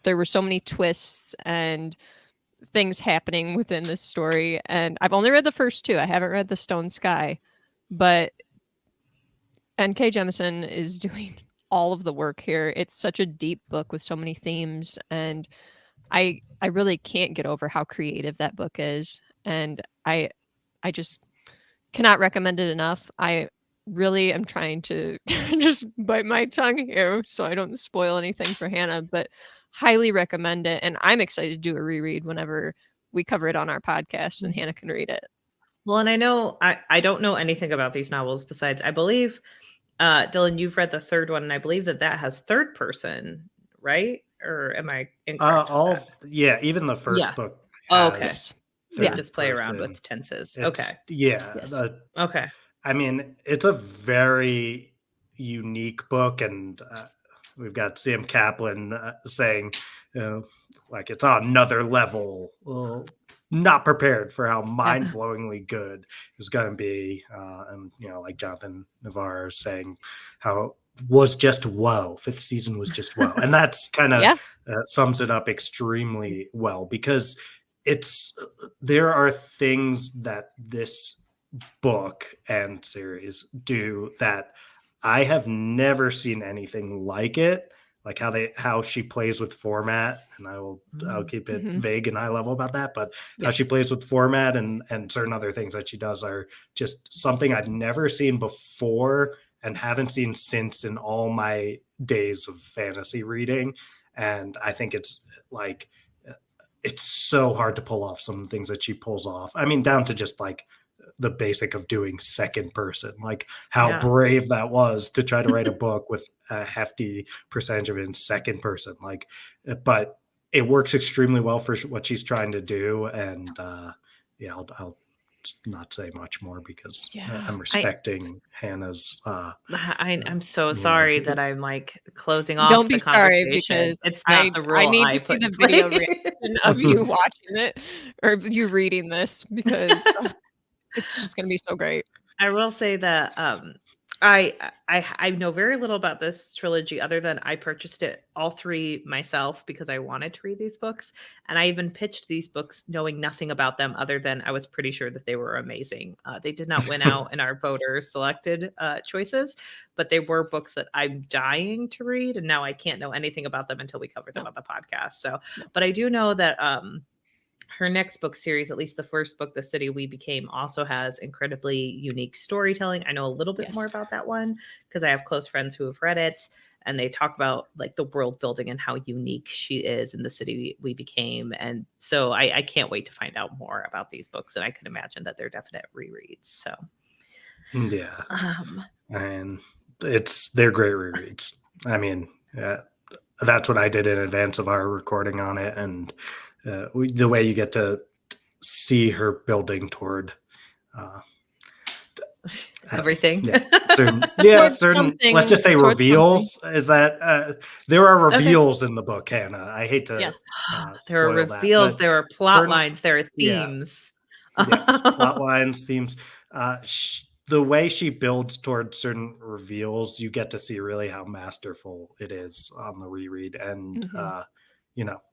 Speaker 3: there were so many twists and things happening within this story. And I've only read the first 2. I haven't read The Stone Sky, but N.K. Jemisin is doing all of the work here. It's such a deep book with so many themes, and I really can't get over how creative that book is. And I just cannot recommend it enough. I really am trying to just bite my tongue here so I don't spoil anything for Hannah, but highly recommend it. And I'm excited to do a reread whenever we cover it on our podcast and Hannah can read it.
Speaker 1: Well, and I know I don't know anything about these novels besides, I believe, Dylan, you've read the 3rd one, and I believe that has 3rd person, right? Or am I incorrect?
Speaker 2: Even the first book. Has
Speaker 1: just play around with tenses. Okay.
Speaker 2: Okay. I mean, it's a very unique book, and we've got Sam Kaplan saying, like, it's on another level. Not prepared for how mind-blowingly good it's going to be. And, like Jonathan Navarre saying how was just whoa. 5th season was just whoa. And that's kind of sums it up extremely well, because there are things that this book and series do that I have never seen anything like it. Like how she plays with format, and I'll keep it vague and high level about that, but how she plays with format and certain other things that she does are just something I've never seen before and haven't seen since in all my days of fantasy reading. And I think it's so hard to pull off some things that she pulls off. I mean, down to just like the basic of doing second person, like how brave that was to try to write a book with a hefty percentage of it in second person. Like, but it works extremely well for what she's trying to do. And I'll not say much more because I'm respecting Hannah's.
Speaker 1: I'm so sorry that I'm like closing off.
Speaker 3: Don't be sorry, because
Speaker 1: it's not the rule.
Speaker 3: I need to see the video reaction of you watching it or you reading this, because it's just going to be so great.
Speaker 1: I will say that I know very little about this trilogy other than I purchased it all 3 myself because I wanted to read these books. And I even pitched these books knowing nothing about them other than I was pretty sure that they were amazing. They did not win out in our voter selected choices, but they were books that I'm dying to read. And now I can't know anything about them until we cover them on the podcast. So, but I do know that her next book series, at least the first book, The City We Became, also has incredibly unique storytelling. I know a little bit more about that one because I have close friends who have read it, and they talk about like the world building and how unique she is in The City We Became. And so I can't wait to find out more about these books, and I can imagine that they're definite rereads. So
Speaker 2: and they're great rereads. I mean, that's what I did in advance of our recording on it, and the way you get to see her building toward
Speaker 1: everything.
Speaker 2: Certain, let's just say reveals. Is that there are reveals in the book, Hannah? I hate to.
Speaker 1: There are reveals. There are plot lines. There are themes.
Speaker 2: Plot lines, themes. The way she builds towards certain reveals, you get to see really how masterful it is on the reread. And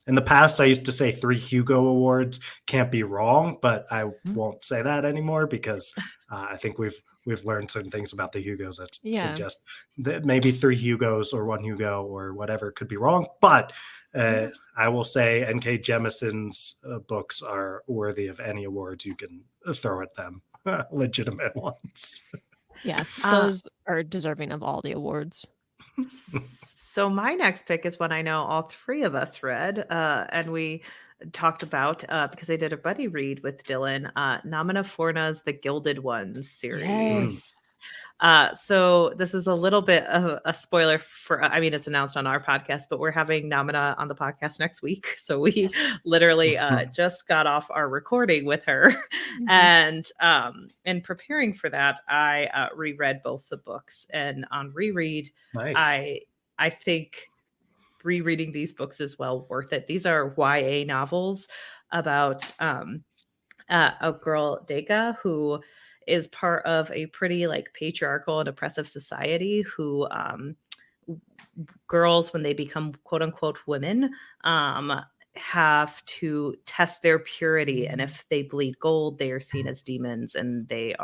Speaker 2: in the past, I used to say 3 Hugo Awards can't be wrong, but I won't say that anymore because I think we've learned certain things about the Hugos that suggest that maybe 3 Hugos or 1 Hugo or whatever could be wrong. But I will say N.K. Jemisin's books are worthy of any awards you can throw at them, legitimate ones.
Speaker 3: Yeah, those are deserving of all the awards.
Speaker 1: So my next pick is one I know all three of us read, and we talked about because I did a buddy read with Dylan, Namina Forna's The Gilded Ones series. So this is a little bit of a spoiler for, I mean, it's announced on our podcast, but we're having Namina on the podcast next week. So we literally just got off our recording with her. And in preparing for that, I reread both the books, and on reread,
Speaker 2: Nice.
Speaker 1: I think rereading these books is well worth it. These are YA novels about a girl, Deka, who is part of a pretty like patriarchal and oppressive society who girls, when they become quote unquote women, have to test their purity, and if they bleed gold, they are seen as demons, and they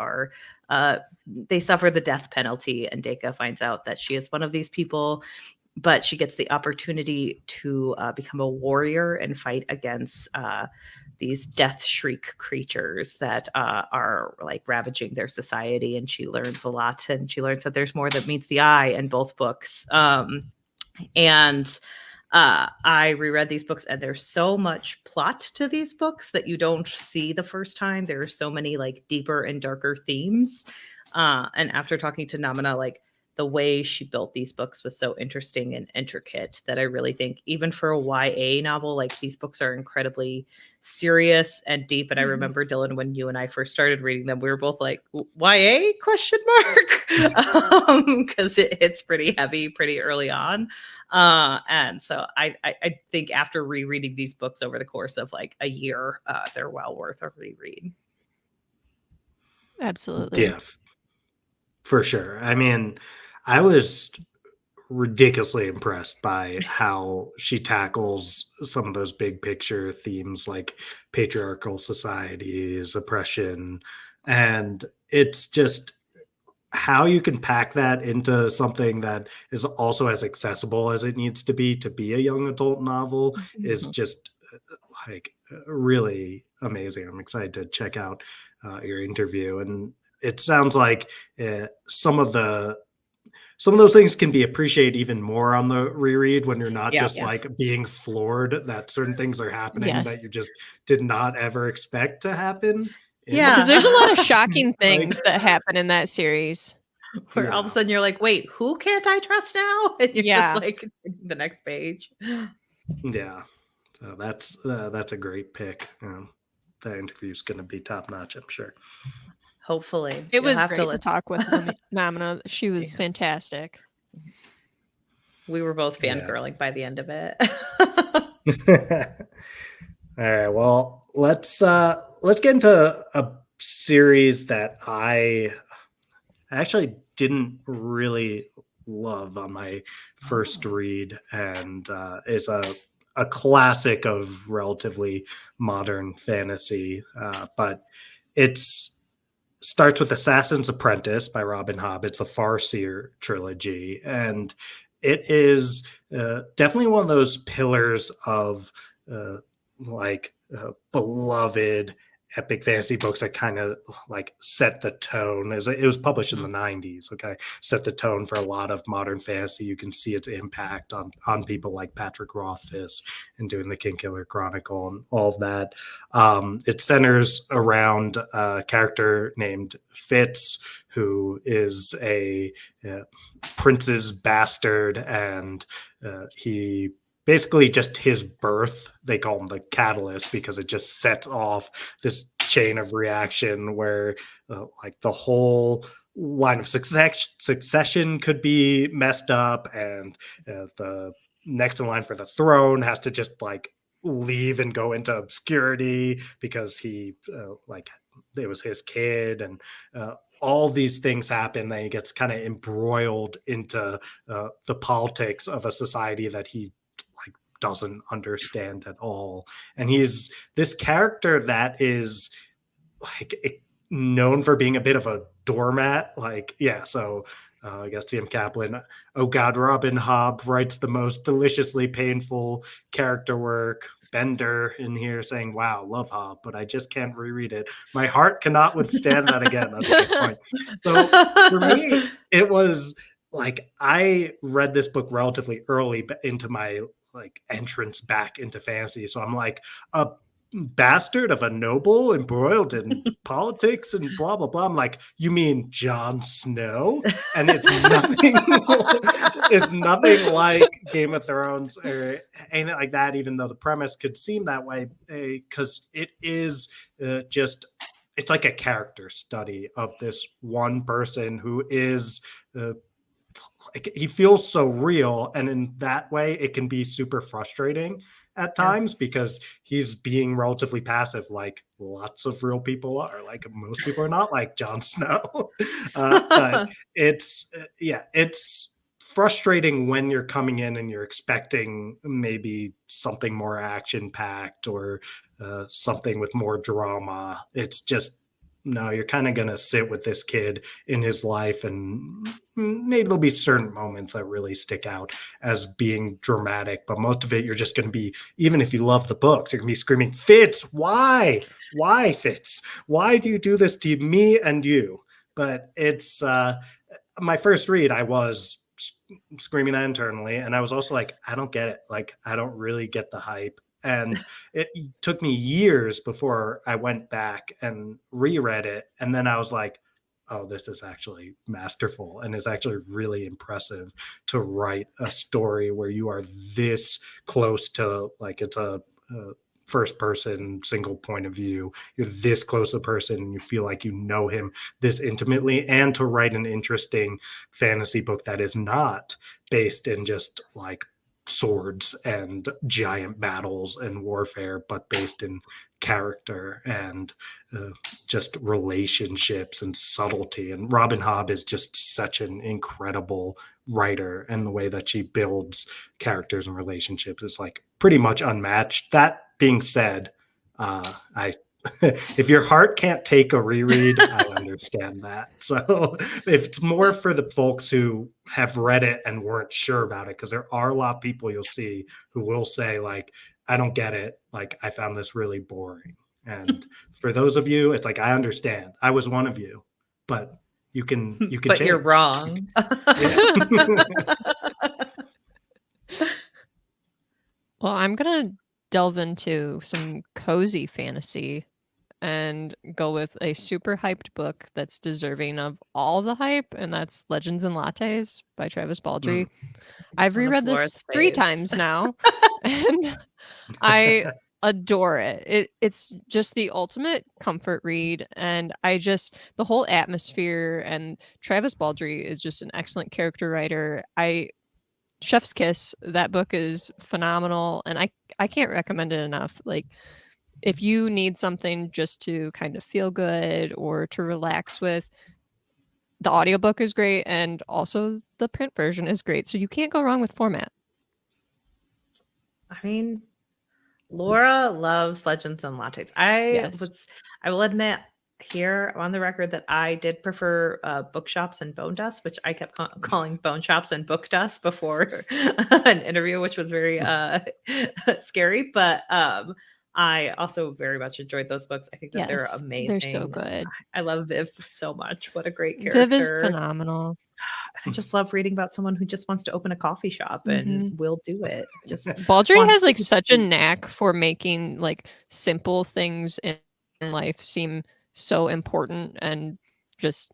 Speaker 1: suffer the death penalty. And Deka finds out that she is one of these people, but she gets the opportunity to become a warrior and fight against these death shriek creatures that are like ravaging their society. And she learns a lot, and she learns that there's more that meets the eye in both books. And I reread these books, and there's so much plot to these books that you don't see the first time. There are so many like deeper and darker themes. And after talking to Namina, like the way she built these books was so interesting and intricate that I really think even for a YA novel, like these books are incredibly serious and deep. And I remember, Dylan, when you and I first started reading them, we were both like, YA ? Because it hits pretty heavy pretty early on. And so I think after rereading these books over the course of like a year, they're well worth a reread.
Speaker 3: Absolutely.
Speaker 2: Yeah, for sure. I mean, I was ridiculously impressed by how she tackles some of those big picture themes like patriarchal societies, oppression, and it's just how you can pack that into something that is also as accessible as it needs to be a young adult novel is just like really amazing. I'm excited to check out your interview, and it sounds like some of those things can be appreciated even more on the reread when you're not just like being floored that certain things are happening that you just did not ever expect to happen.
Speaker 3: Because there's a lot of shocking things that happen in that series.
Speaker 1: Where all of a sudden you're like, wait, who can't I trust now? And you're just like the next page.
Speaker 2: Yeah. So that's a great pick. That interview is going to be top notch, I'm sure.
Speaker 1: Hopefully.
Speaker 3: It was great to talk with Namina. She was fantastic.
Speaker 1: We were both fangirling by the end of it.
Speaker 2: All right. Well, let's get into a series that I actually didn't really love on my first read, and is a classic of relatively modern fantasy, but it's starts with Assassin's Apprentice by Robin Hobb. It's a Farseer trilogy, and it is definitely one of those pillars of beloved epic fantasy books that kind of like set the tone. It was published in the 90s. Okay, set the tone for a lot of modern fantasy. You can see its impact on people like Patrick Rothfuss and doing the Kingkiller Chronicle and all of that. It centers around a character named Fitz, who is a prince's bastard, and he basically just his birth, they call him the catalyst because it just sets off this chain of reaction where like the whole line of succession could be messed up, and the next in line for the throne has to just like leave and go into obscurity because he like it was his kid, and all these things happen. Then he gets kind of embroiled into the politics of a society that he doesn't understand at all. And he's this character that is like known for being a bit of a doormat. So I guess T.M. Kaplan, oh God, Robin Hobb writes the most deliciously painful character work, Bender in here saying, wow, love Hob, but I just can't reread it. My heart cannot withstand that again. That's a good point. So for me, it was like, I read this book relatively early into my like entrance back into fantasy. So I'm like a bastard of a noble embroiled in politics and blah blah blah. I'm like, you mean Jon Snow? And it's nothing it's nothing like Game of Thrones or anything like that, even though the premise could seem that way, because it is just, it's like a character study of this one person who is he feels so real, and in that way it can be super frustrating at times because he's being relatively passive, like lots of real people are. Like most people are not like Jon Snow. But it's it's frustrating when you're coming in and you're expecting maybe something more action packed or something with more drama. It's just, no, you're kind of going to sit with this kid in his life, and maybe there'll be certain moments that really stick out as being dramatic, but most of it you're just going to be, even if you love the books, you're going to be screaming, Fitz, why Fitz, why do you do this to me and you? But it's my first read, I was screaming that internally, and I was also like, I don't get it, like I don't really get the hype. And it took me years before I went back and reread it. And then I was like, oh, this is actually masterful. And it's actually really impressive to write a story where you are this close to, like, it's a first person single point of view. You're this close to the person and you feel like you know him this intimately. And to write an interesting fantasy book that is not based in just like swords and giant battles and warfare, but based in character and just relationships and subtlety. And Robin Hobb is just such an incredible writer, and the way that she builds characters and relationships is like pretty much unmatched. That being said, I if your heart can't take a reread, I understand that. So if it's more for the folks who have read it and weren't sure about it, because there are a lot of people you'll see who will say, like, I don't get it. Like, I found this really boring. And for those of you, it's like, I understand. I was one of you, but you can
Speaker 1: but
Speaker 2: change.
Speaker 1: You're wrong.
Speaker 3: Well, I'm going to delve into some cozy fantasy and go with a super hyped book that's deserving of all the hype, and that's Legends and Lattes by Travis Baldree. I've reread this 3 times now, and I adore it. It's just the ultimate comfort read, and the whole atmosphere, and Travis Baldree is just an excellent character writer. Chef's Kiss, that book is phenomenal, and I can't recommend it enough. Like, if you need something just to kind of feel good or to relax with, the audiobook is great, and also the print version is great. So you can't go wrong with format.
Speaker 1: I mean, Laura loves Legends and Lattes. I will admit here on the record that I did prefer Bookshops and Bone Dust, which I kept calling Bone Shops and Book Dust before an interview, which was very scary. But I also very much enjoyed those books. I think that they're amazing.
Speaker 3: They're so good.
Speaker 1: I love Viv so much. What a great character.
Speaker 3: Viv is phenomenal.
Speaker 1: I just love reading about someone who just wants to open a coffee shop and will do it. Just
Speaker 3: Baldree has like such a knack for making like simple things in life seem so important, and just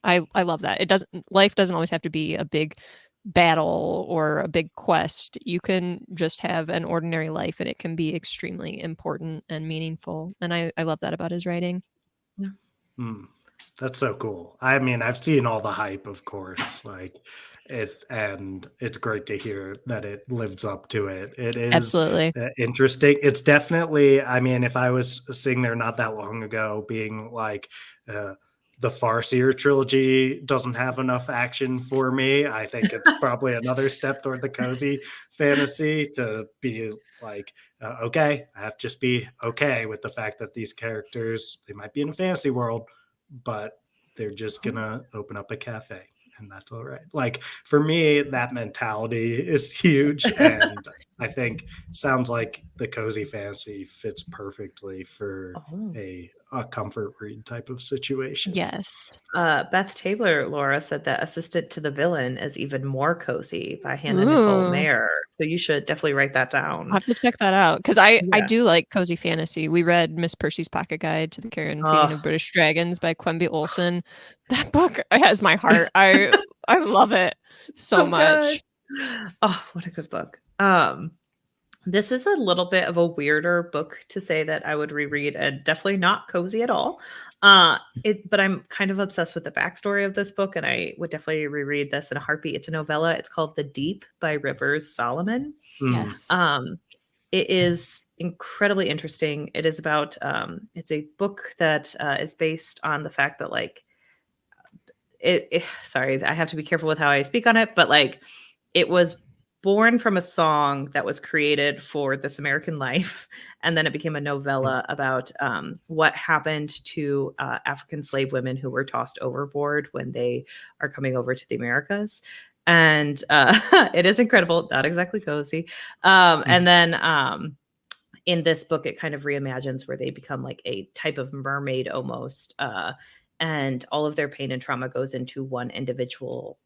Speaker 3: I love that. Life doesn't always have to be a big battle or a big quest. You can just have an ordinary life and it can be extremely important and meaningful. And I love that about his writing.
Speaker 2: Yeah. That's so cool. I mean, I've seen all the hype, of course, like it, and it's great to hear that it lives up to it. It is
Speaker 3: absolutely
Speaker 2: interesting. It's definitely, I mean, if I was sitting there not that long ago being like, the Farseer trilogy doesn't have enough action for me, I think it's probably another step toward the cozy fantasy to be like, okay, I have to just be okay with the fact that these characters, they might be in a fantasy world, but they're just gonna open up a cafe and that's all right. Like for me, that mentality is huge, and I think sounds like the cozy fantasy fits perfectly for a comfort read type of situation.
Speaker 3: Yes.
Speaker 1: Beth Taylor, Laura, said that Assistant to the Villain is even more cozy by Hannah Nicole Mayer. So you should definitely write that down.
Speaker 3: I'll have to check that out because I do like cozy fantasy. We read Miss Percy's Pocket Guide to the Care and Feeding of British Dragons by Quimby Olson. That book has my heart. I love it so much.
Speaker 1: Oh, what a good book. This is a little bit of a weirder book to say that I would reread, and definitely not cozy at all. But I'm kind of obsessed with the backstory of this book, and I would definitely reread this in a heartbeat. It's a novella. It's called The Deep by Rivers Solomon.
Speaker 3: Yes.
Speaker 1: It is incredibly interesting. It is about, it's a book that is based on the fact that like, sorry, I have to be careful with how I speak on it, but like it was born from a song that was created for This American Life. And then it became a novella about what happened to African slave women who were tossed overboard when they are coming over to the Americas. And it is incredible, not exactly cozy. And then in this book, it kind of reimagines where they become like a type of mermaid almost. And all of their pain and trauma goes into one individual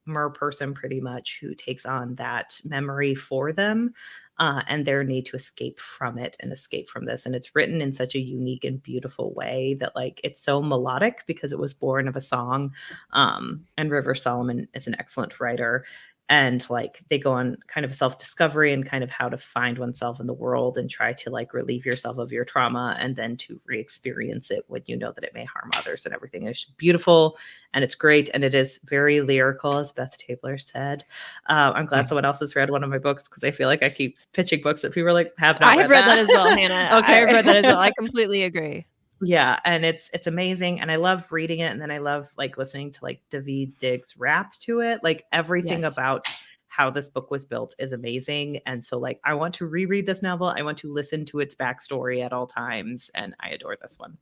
Speaker 1: mer person pretty much who takes on that memory for them and their need to escape from it and escape from this. And it's written in such a unique and beautiful way that like it's so melodic because it was born of a song. And River Solomon is an excellent writer. And like they go on kind of a self-discovery and kind of how to find oneself in the world and try to like relieve yourself of your trauma and then to re-experience it when you know that it may harm others and everything. It's beautiful and it's great. And it is very lyrical, as Beth Taylor said. I'm glad someone else has read one of my books because I feel like I keep pitching books that people are like, have not
Speaker 3: I've read that as well, Hannah.
Speaker 1: Okay.
Speaker 3: I've read that as well. I completely agree.
Speaker 1: Yeah, and it's amazing, and I love reading it, and then I love like listening to like David Diggs rap to it. Like everything about how this book was built is amazing, and so like I want to reread this novel. I want to listen to its backstory at all times, and I adore this one.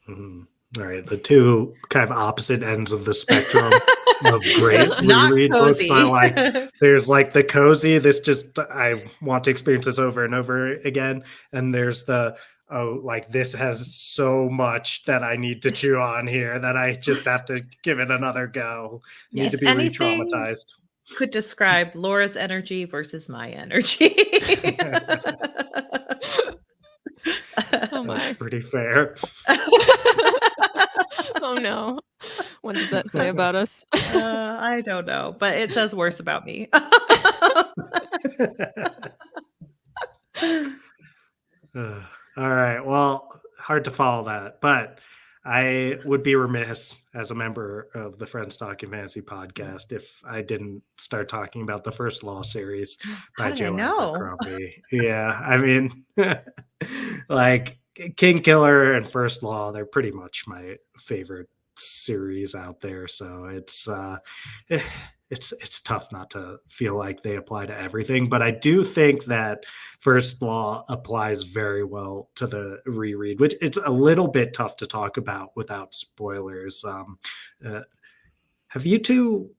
Speaker 2: All right, the two kind of opposite ends of the spectrum of great reread books. I like. There's like the cozy. This just I want to experience this over and over again, and there's the like this has so much that I need to chew on here that I just have to give it another go. Need to be re-traumatized.
Speaker 1: Could describe Laura's energy versus my energy.
Speaker 3: Oh my.
Speaker 2: That's pretty fair.
Speaker 3: Oh no. What does that say about us?
Speaker 1: I don't know, but it says worse about me.
Speaker 2: All right. Well, hard to follow that, but I would be remiss as a member of the Friends Talking Fantasy podcast if I didn't start talking about the First Law series by Joe Abercrombie. Yeah, I mean, like King Killer and First Law, they're pretty much my favorite series out there. So it's tough not to feel like they apply to everything, but I do think that First Law applies very well to the reread, which it's a little bit tough to talk about without spoilers. Have you two,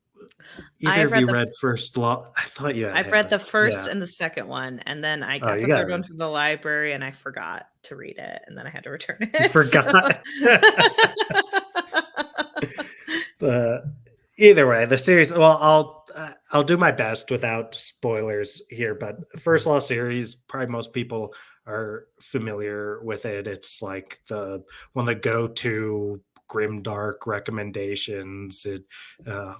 Speaker 2: either of you read First Law? I thought you had.
Speaker 1: I've read the first and the second one, and then I got the third one from the library, and I forgot to read it, and then I had to return it.
Speaker 2: You forgot. Either way, the series. Well, I'll do my best without spoilers here, but First Law series, probably most people are familiar with it. It's like one of the go-to grimdark recommendations. It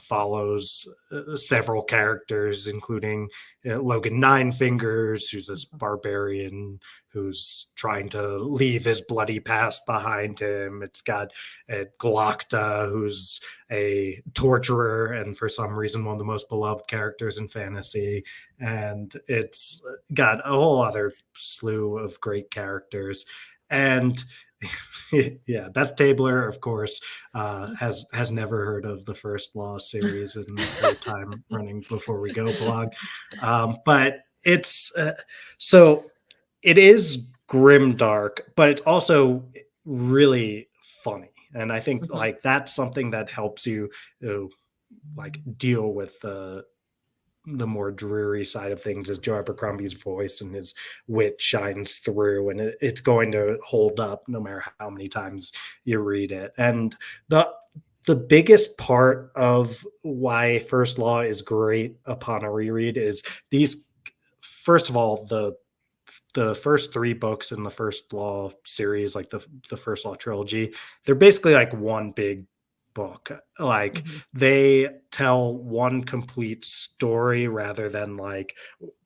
Speaker 2: follows several characters, including Logan Ninefingers, who's this barbarian who's trying to leave his bloody past behind him. It's got Glokta, who's a torturer and for some reason one of the most beloved characters in fantasy. And it's got a whole other slew of great characters. And yeah, Beth Tabler, of course, has never heard of the First Law series in the time running Before We Go blog. But it's so it is grimdark, but it's also really funny. And I think like that's something that helps you like deal with the more dreary side of things, as Joe Abercrombie's voice and his wit shines through, and it's going to hold up no matter how many times you read it. And the biggest part of why First Law is great upon a reread is these. First of all, the first 3 books in the First Law series, like the First Law trilogy, they're basically like one big book. Like they tell one complete story rather than like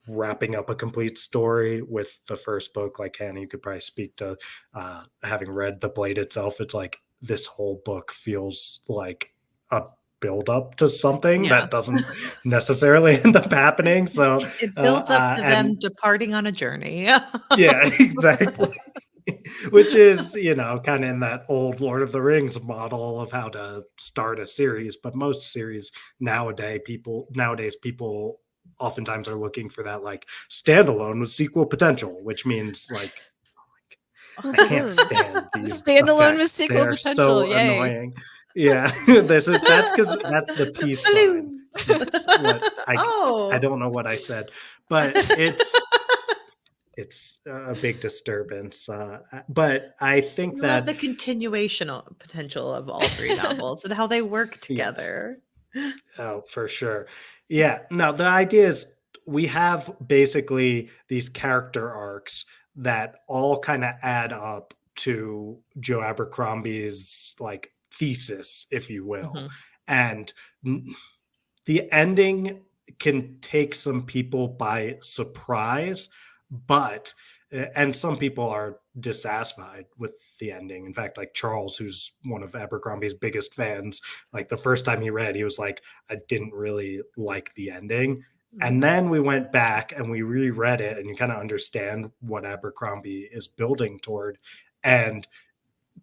Speaker 2: wrapping up a complete story with the first book. Like Hannah, you could probably speak to having read The Blade itself. It's like this whole book feels like a build up to something that doesn't necessarily end up happening. So
Speaker 1: it builds up to them departing on a journey.
Speaker 2: Yeah, exactly. Which is, kind of in that old Lord of the Rings model of how to start a series. But most series nowadays, people oftentimes are looking for that like standalone with sequel potential, which means like I can't stand these
Speaker 3: standalone with
Speaker 2: effects.
Speaker 3: sequel
Speaker 2: They're
Speaker 3: potential.
Speaker 2: So
Speaker 3: Yay.
Speaker 2: annoying. Yeah, that's because that's the peace sign. That's what I don't know what I said, but it's a big disturbance. But I think that
Speaker 1: the continuation potential of all 3 novels and how they work together.
Speaker 2: Yes. Oh, for sure. Yeah. No, the idea is we have basically these character arcs that all kind of add up to Joe Abercrombie's like thesis, if you will. And the ending can take some people by surprise, but and some people are dissatisfied with the ending. In fact, like Charles, who's one of Abercrombie's biggest fans, like the first time he read, he was like, I didn't really like the ending. And then we went back and we reread it, and you kind of understand what Abercrombie is building toward. And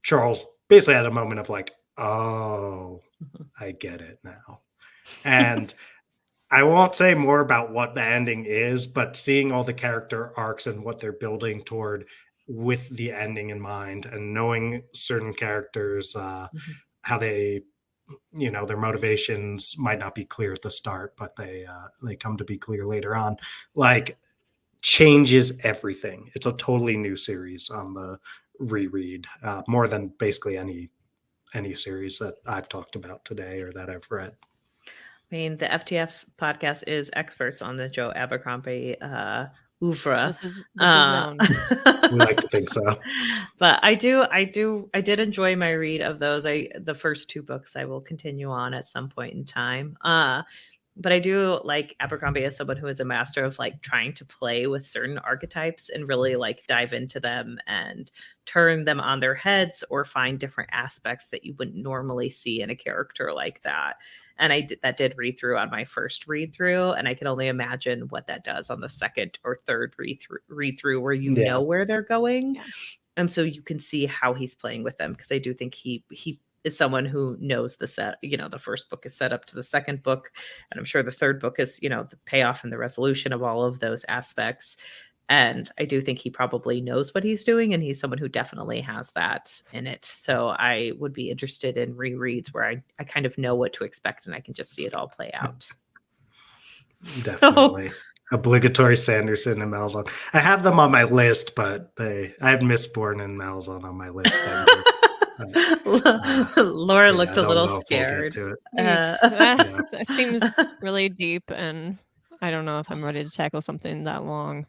Speaker 2: Charles basically had a moment of like, oh, I get it now. And I won't say more about what the ending is, but seeing all the character arcs and what they're building toward with the ending in mind, and knowing certain characters, how they, their motivations might not be clear at the start, but they come to be clear later on, like changes everything. It's a totally new series on the reread, more than basically any series that I've talked about today or that I've read.
Speaker 1: I mean, the FTF podcast is experts on the Joe Abercrombie oeuvre.
Speaker 3: This is known.
Speaker 2: We like to think so.
Speaker 1: But I did enjoy my read of those. The first 2 books I will continue on at some point in time. But I do like Abercrombie as someone who is a master of like trying to play with certain archetypes and really like dive into them and turn them on their heads or find different aspects that you wouldn't normally see in a character like that. And that did read through on my first read through, and I can only imagine what that does on the second or third read through where you know where they're going. Yeah. And so you can see how he's playing with them, because I do think he is someone who knows the set, the first book is set up to the second book. And I'm sure the third book is, the payoff and the resolution of all of those aspects. And I do think he probably knows what he's doing, and he's someone who definitely has that in it. So I would be interested in rereads where I kind of know what to expect and I can just see it all play out.
Speaker 2: Definitely. Obligatory Sanderson and Malzahn. I have them on my list, but I have Mistborn and Malzahn on my list.
Speaker 1: Laura looked a little scared.
Speaker 2: We'll
Speaker 3: that seems really deep, and I don't know if I'm ready to tackle something that long.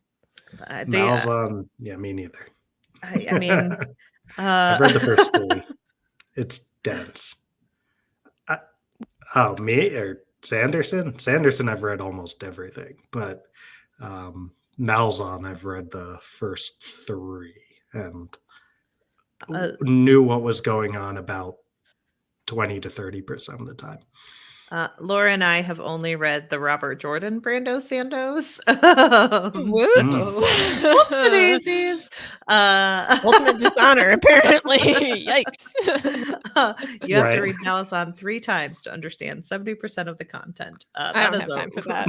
Speaker 2: Malzahn, me neither.
Speaker 1: I mean,
Speaker 2: I've read the first 3. It's dense. Me or Sanderson? Sanderson, I've read almost everything, but Malzahn, I've read the first 3 and knew what was going on about 20 to 30% of the time.
Speaker 1: Laura and I have only read the Robert Jordan Brando Sandos.
Speaker 3: Whoops.
Speaker 1: Whoops daisies.
Speaker 3: Ultimate dishonor, apparently. Yikes.
Speaker 1: You have to read Malzahn 3 times to understand 70% of the content.
Speaker 3: I don't have time for that.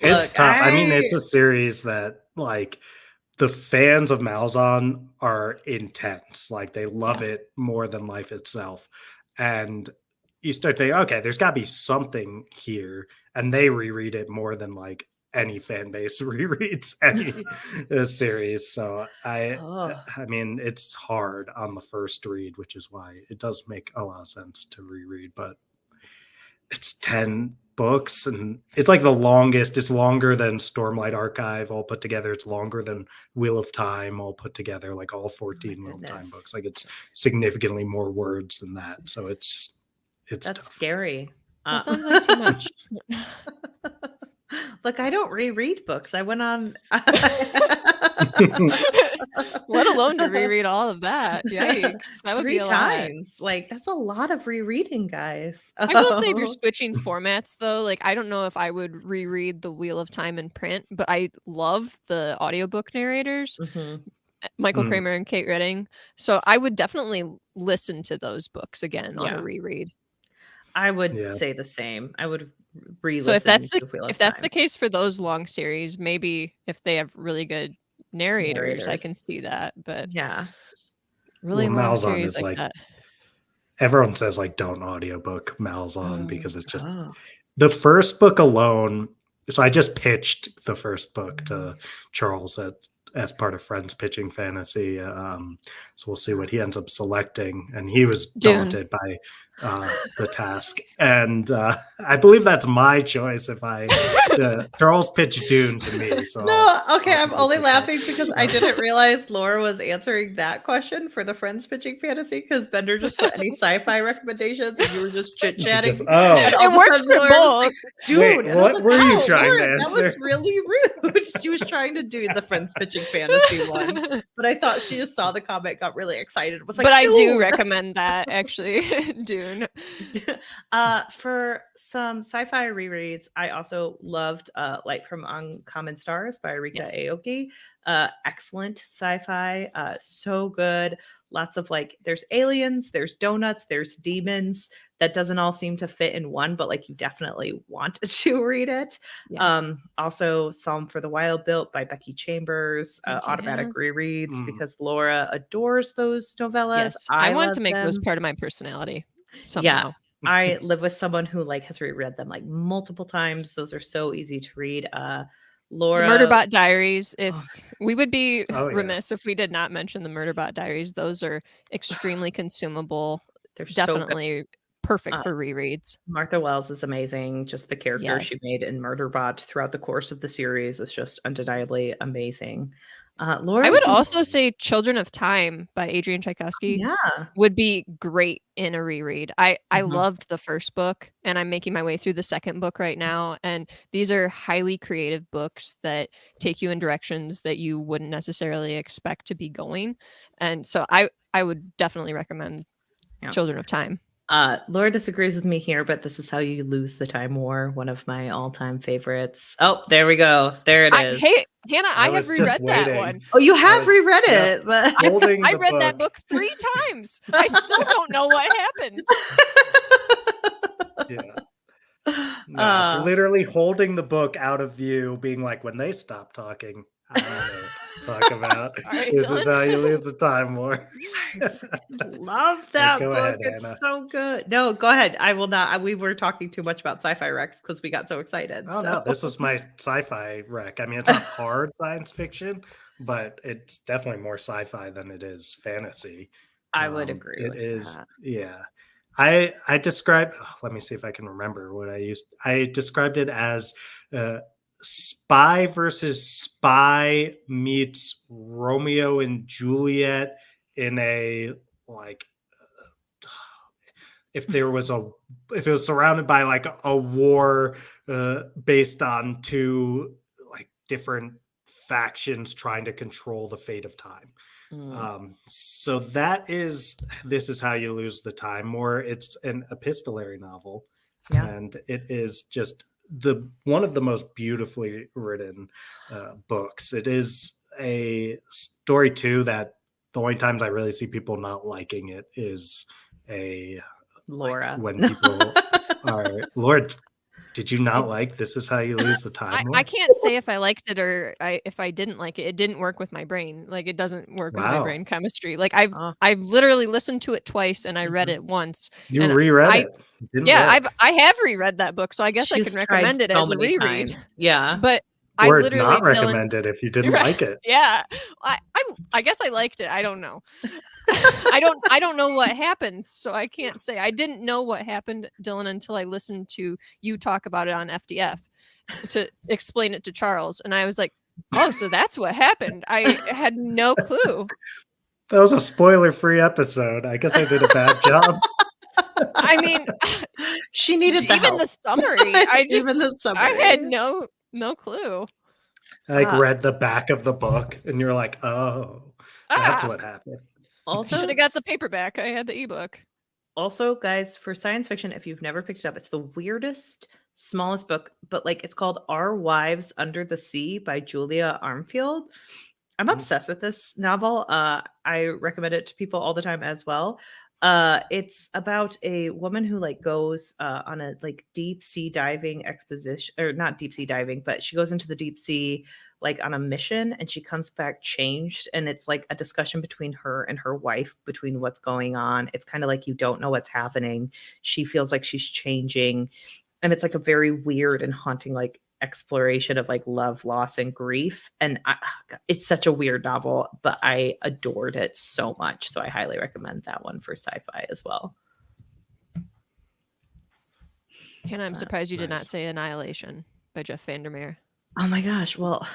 Speaker 2: It's tough. I mean, it's a series that, like, the fans of Malzahn are intense. Like, they love it more than life itself. and you start thinking, okay, there's got to be something here, and they reread it more than like any fan base rereads any series. So I mean, it's hard on the first read, which is why it does make a lot of sense to reread. But it's 10 books, and it's like the longest. It's longer than Stormlight Archive all put together. It's longer than Wheel of Time all put together, like all 14 Wheel of Time books. Like it's significantly more words than that. So it's
Speaker 1: that's
Speaker 2: tough.
Speaker 1: Scary.
Speaker 3: That sounds like too much.
Speaker 1: Look, I don't reread books. I went on
Speaker 3: let alone to reread all of that. Yikes. That would
Speaker 1: 3
Speaker 3: be a
Speaker 1: times.
Speaker 3: lot.
Speaker 1: Like that's a lot of rereading, guys.
Speaker 3: I will say if you're switching formats though, like I don't know if I would reread the Wheel of Time in print, but I love the audiobook narrators. Michael Kramer and Kate Redding. So I would definitely listen to those books again on a reread.
Speaker 1: I would say the same. I would re-listen.
Speaker 3: So if that's the case for those long series, maybe if they have really good narrators, I can see that. But
Speaker 1: yeah,
Speaker 3: really long series like that.
Speaker 2: Everyone says like don't audiobook Malzahn because it's just the first book alone. So I just pitched the first book to Charles as part of Friends Pitching Fantasy. So we'll see what he ends up selecting. And he was daunted by the task. And I believe that's my choice if Charles pitched Dune to me. So
Speaker 1: I'm only laughing because I didn't realize Laura was answering that question for the Friends Pitching Fantasy because Bender just put any sci-fi recommendations and you were just chit-chatting.
Speaker 3: It works for both.
Speaker 1: Like, Dune.
Speaker 2: Wait, what were you trying to answer?
Speaker 1: That was really rude. She was trying to do the Friends Pitching Fantasy one, but I thought she just saw the comment, got really excited. Was like,
Speaker 3: but I do recommend that actually, Dune.
Speaker 1: For some sci-fi rereads, I also loved Light from Uncommon Stars by Rika Aoki. Excellent sci-fi, so good. Lots of like, there's aliens, there's donuts, there's demons. That doesn't all seem to fit in one, but like you definitely want to read it. Also Psalm for the Wild Built by Becky Chambers, automatic rereads because Laura adores those novellas.
Speaker 3: Yes, I want to make those part of my personality somehow.
Speaker 1: I live with someone who like has reread them like multiple times. Those are so easy to read. Laura,
Speaker 3: the Murderbot Diaries. If we would be remiss if we did not mention the Murderbot Diaries. Those are extremely consumable. They're definitely perfect for rereads.
Speaker 1: Martha Wells is amazing. Just the character she made in Murderbot throughout the course of the series is just undeniably amazing. Laura,
Speaker 3: I would also say Children of Time by Adrian Tchaikovsky would be great in a reread. I loved the first book and I'm making my way through the second book right now. And these are highly creative books that take you in directions that you wouldn't necessarily expect to be going. And so I would definitely recommend Children of Time.
Speaker 1: Laura disagrees with me here, but This Is How You Lose the Time War, one of my all-time favorites. Oh, there we go. There it is.
Speaker 3: Hey, Hannah, I have reread that one.
Speaker 1: Oh, you have reread it, but
Speaker 3: I read that book 3 times. I still don't know what happened.
Speaker 2: No, literally holding the book out of view, being like, when they stop talking, I don't know. Talk about This Is How You Lose the Time War.
Speaker 1: I love that book.
Speaker 2: Ahead,
Speaker 1: it's
Speaker 2: Hannah.
Speaker 1: So good. No, go ahead. I will not. We were talking too much about sci-fi Rex because we got so excited.
Speaker 2: No, this was my sci-fi rec. I mean, it's not hard science fiction, but it's definitely more sci-fi than it is fantasy.
Speaker 1: I would agree.
Speaker 2: It is, yeah. I described. Let me see if I can remember what I used. I described it as Spy versus Spy meets Romeo and Juliet in a like if it was surrounded by like a war based on 2 like different factions trying to control the fate of time. So that is This Is How You Lose the Time War. It's an epistolary novel, and it is just one of the most beautifully written books. It is a story too that the only times I really see people not liking it is
Speaker 1: Laura.
Speaker 2: Like when people are Laura Did you not like This Is How You Lose the Time?
Speaker 3: I can't say if I liked it or if I didn't like it. It didn't work with my brain. Like, it doesn't work with my brain chemistry. Like, I've literally listened to it twice and I read it once.
Speaker 2: You
Speaker 3: and
Speaker 2: reread it.
Speaker 3: I have reread that book, so I guess I can recommend it as a reread.
Speaker 1: Yeah,
Speaker 3: but
Speaker 2: I literally not recommend it if you didn't like it.
Speaker 3: Yeah, I guess I liked it. I don't know. I don't know what happens, so I can't say. I didn't know what happened, Dylan, until I listened to you talk about it on FDF to explain it to Charles, and I was like, "Oh, so that's what happened." I had no clue.
Speaker 2: That was a spoiler-free episode. I guess I did a bad job.
Speaker 3: I mean,
Speaker 1: she needed
Speaker 3: the summary. I had no clue.
Speaker 2: I read the back of the book, and you're like, "Oh, that's what happened."
Speaker 1: Also,
Speaker 3: should have got the paperback. I had the ebook.
Speaker 1: Also, guys, for science fiction, if you've never picked it up, it's the weirdest, smallest book, but like it's called Our Wives Under the Sea by Julia Armfield. I'm obsessed with this novel. I recommend it to people all the time as well. It's about a woman who like goes on a like deep sea diving expedition, or not deep sea diving, but she goes into the deep sea like on a mission, and she comes back changed, and it's like a discussion between her and her wife between what's going on. It's kind of like you don't know what's happening. She feels like she's changing, and it's like a very weird and haunting like exploration of like love, loss, and grief. And it's such a weird novel, but I adored it so much, so I highly recommend that one for sci-fi as well.
Speaker 3: And I'm surprised you did not say Annihilation by Jeff Vandermeer.
Speaker 1: Oh my gosh. Well,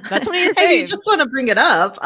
Speaker 3: that's one of your faves.
Speaker 1: Hey, you just want to bring it up.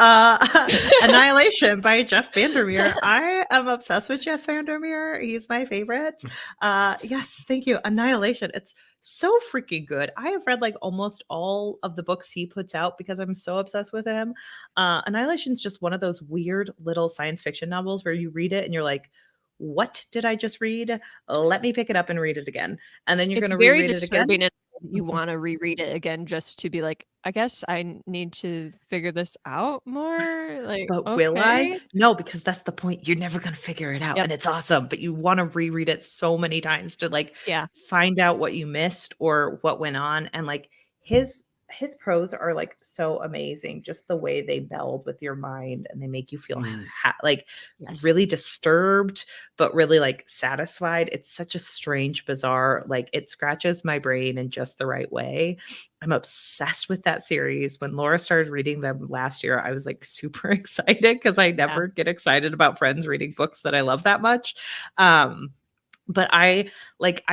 Speaker 1: Annihilation by Jeff Vandermeer. I am obsessed with Jeff Vandermeer. He's my favorite. Yes, thank you. Annihilation. It's so freaking good. I have read like almost all of the books he puts out because I'm so obsessed with him. Annihilation is just one of those weird little science fiction novels where you read it and you're like, what did I just read? Let me pick it up and read it again. And then you're going to reread it again.
Speaker 3: You want to reread it again just to be like, I guess I need to figure this out more. Like,
Speaker 1: but will I? No, because that's the point. You're never going to figure it out. And it's awesome. But you want to reread it so many times to like find out what you missed or what went on. And like his prose are like so amazing, just the way they meld with your mind and they make you feel like really disturbed, but really like satisfied. It's such a strange, bizarre, like it scratches my brain in just the right way. I'm obsessed with that series. When Laura started reading them last year, I was like super excited because I never get excited about friends reading books that I love that much. But I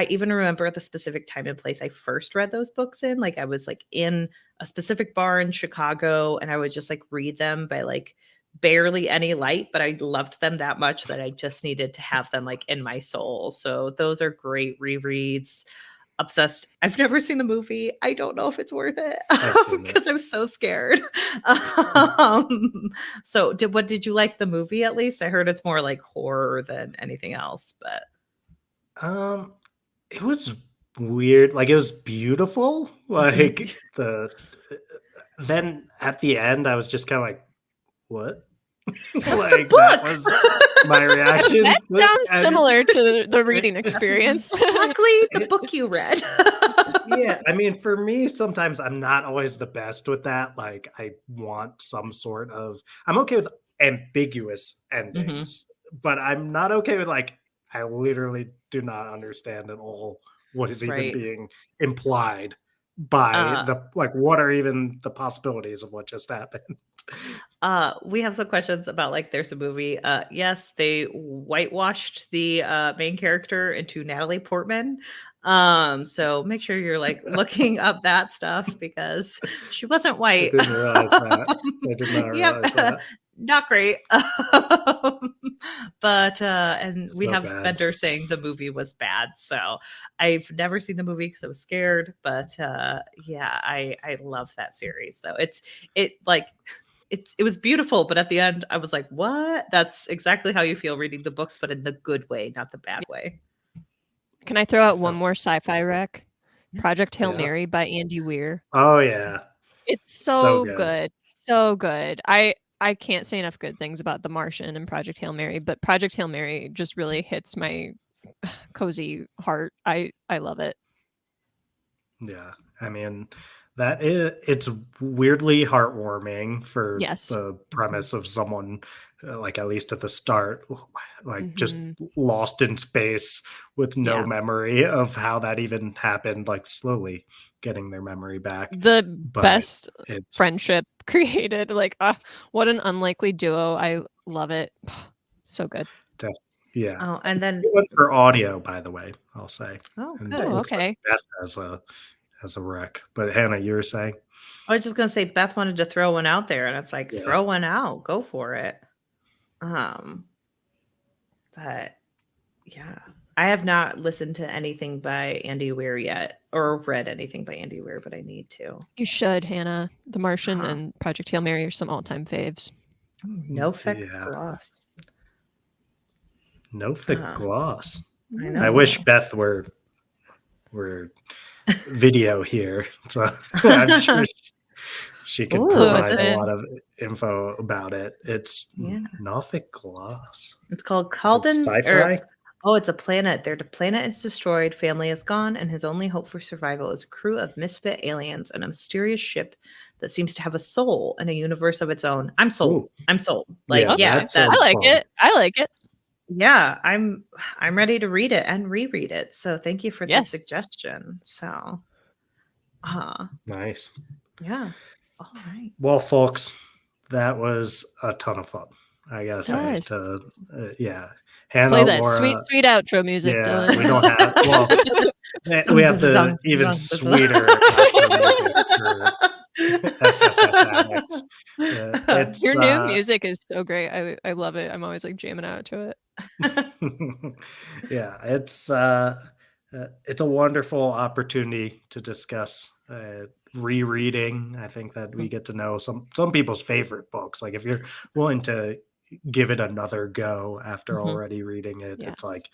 Speaker 1: even remember the specific time and place I first read those books in. Like I was like in a specific bar in Chicago and I would just like read them by like barely any light, but I loved them that much that I just needed to have them like in my soul. So those are great rereads. Obsessed. I've never seen the movie. I don't know if it's worth it because I'm so scared. So did you like the movie at least? I heard it's more like horror than anything else, but
Speaker 2: it was weird. Like it was beautiful. Like then at the end, I was just kind of like, "What?"
Speaker 1: Like that
Speaker 2: was my reaction.
Speaker 3: That sounds similar to the reading experience.
Speaker 1: Exactly the book you read.
Speaker 2: Yeah, I mean, for me, sometimes I'm not always the best with that. Like, I want some sort of. I'm okay with ambiguous endings, but I'm not okay with like. I literally do not understand at all what is even being implied by the like. What are even the possibilities of what just happened?
Speaker 1: We have some questions about like there's a movie. Yes, they whitewashed the main character into Natalie Portman. So make sure you're like looking up that stuff because she wasn't white.
Speaker 2: I didn't realize that. I did not realize that.
Speaker 1: Not great. But and we have Bender saying the movie was bad. So I've never seen the movie because I was scared. But yeah, I love that series though. It was beautiful, but at the end I was like, what? That's exactly how you feel reading the books, but in the good way, not the bad way.
Speaker 3: Can I throw out one more sci-fi rec? Project Hail Mary by Andy Weir.
Speaker 2: Oh yeah.
Speaker 3: It's so good. So good. I can't say enough good things about The Martian and Project Hail Mary, but Project Hail Mary just really hits my cozy heart. I love it.
Speaker 2: Yeah. I mean, it's weirdly heartwarming for the premise of someone like, at least at the start, like just lost in space with no memory of how that even happened, like slowly getting their memory back.
Speaker 3: The best friendship created. Like, what an unlikely duo. I love it. So good.
Speaker 2: Yeah.
Speaker 1: Oh, and then
Speaker 2: for audio, by the way, I'll say.
Speaker 1: Oh,
Speaker 2: and
Speaker 1: good.
Speaker 3: Okay.
Speaker 2: Like Beth has a rec. But Hannah, you were saying?
Speaker 1: I was just gonna say Beth wanted to throw one out there, and it's like, throw one out, go for it. But yeah, I have not listened to anything by Andy Weir yet, or read anything by Andy Weir, but I need to.
Speaker 3: You should, Hannah. The Martian and Project Hail Mary are some all-time faves.
Speaker 1: No-Fic Gloss.
Speaker 2: No-Fic Gloss.
Speaker 1: I know.
Speaker 2: I wish Beth were video here, so I'm sure she could provide a lot of info about it. It's No-Fic Gloss.
Speaker 1: It's called Calden's
Speaker 2: Sci-Fi.
Speaker 1: It's a planet. Their planet is destroyed, family is gone, and his only hope for survival is a crew of misfit aliens and a mysterious ship that seems to have a soul and a universe of its own. I'm sold. I'm sold. Like, I
Speaker 3: like it. I like it.
Speaker 1: Yeah, I'm ready to read it and reread it. So thank you for the suggestion. So,
Speaker 2: nice.
Speaker 1: Yeah. All right.
Speaker 2: Well, folks, that was a ton of fun. I gotta say, Hannah,
Speaker 3: play that
Speaker 2: Laura,
Speaker 3: sweet outro music.
Speaker 2: Yeah, we don't have. Well, we have the even sweeter outro music for SFF Addicts.
Speaker 3: Your new music is so great. I love it. I'm always like jamming out to it.
Speaker 2: Yeah, it's a wonderful opportunity to discuss rereading. I think that we get to know some people's favorite books. Like, if you're willing to give it another go after already reading it, it's like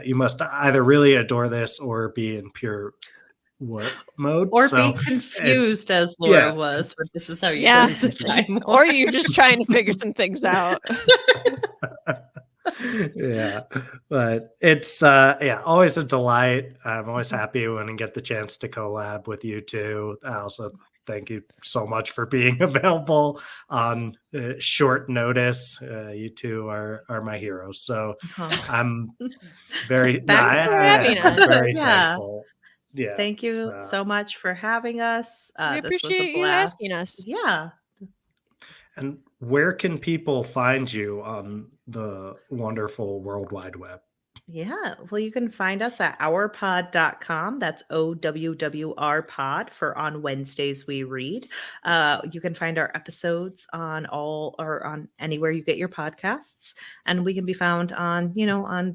Speaker 2: you must either really adore this or be in pure what mode,
Speaker 1: or be confused as Laura was, but this is how you use the time,
Speaker 3: or you're just trying to figure some things out.
Speaker 2: Yeah, but it's always a delight. I'm always happy when I get the chance to collab with you two. I also thank you so much for being available on short notice. You two are my heroes, so I'm very very thankful. Yeah,
Speaker 1: thank you so much for having us.
Speaker 3: We appreciate you asking us.
Speaker 1: Yeah.
Speaker 2: And where can people find you on the wonderful World Wide Web?
Speaker 1: Yeah, well, you can find us at ourpod.com. That's OWWR pod for On Wednesdays We Read. You can find our episodes on on anywhere you get your podcasts, and we can be found on on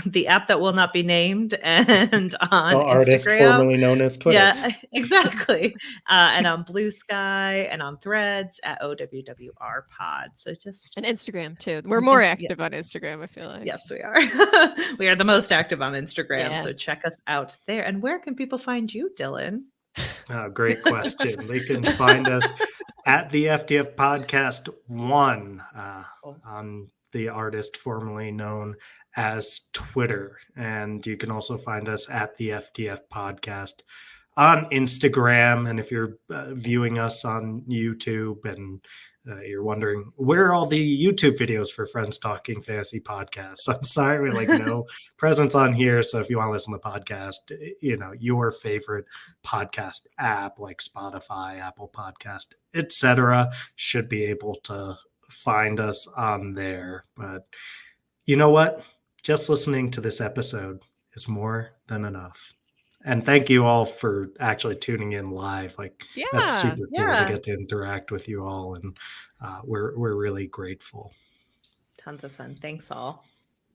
Speaker 1: the app that will not be named, and on Instagram,
Speaker 2: artist formerly known as Twitter.
Speaker 1: Yeah, exactly. And on Blue Sky and on Threads at OWWR pod. So just
Speaker 3: and Instagram too. We're more active on Instagram, I feel like.
Speaker 1: Yes, we are. We are the most active on Instagram. So check us out there. And where can people find you, Dylan?
Speaker 2: Great question. They can find us at the FTF Podcast 1 on the artist formerly known as Twitter. And you can also find us at the FTF Podcast on Instagram. And if you're viewing us on YouTube and you're wondering where are all the YouTube videos for Friends Talking Fantasy Podcasts, I'm sorry, we no presence on here. So if you want to listen to the podcast, your favorite podcast app like Spotify, Apple Podcast, etc., should be able to find us on there. But you know what? Just listening to this episode is more than enough. And thank you all for actually tuning in live. That's super cool to get to interact with you all, and we're really grateful.
Speaker 1: Tons of fun. Thanks all.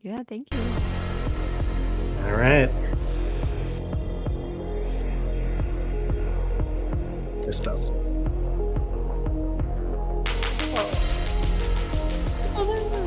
Speaker 3: Yeah, thank you.
Speaker 2: All right. This does.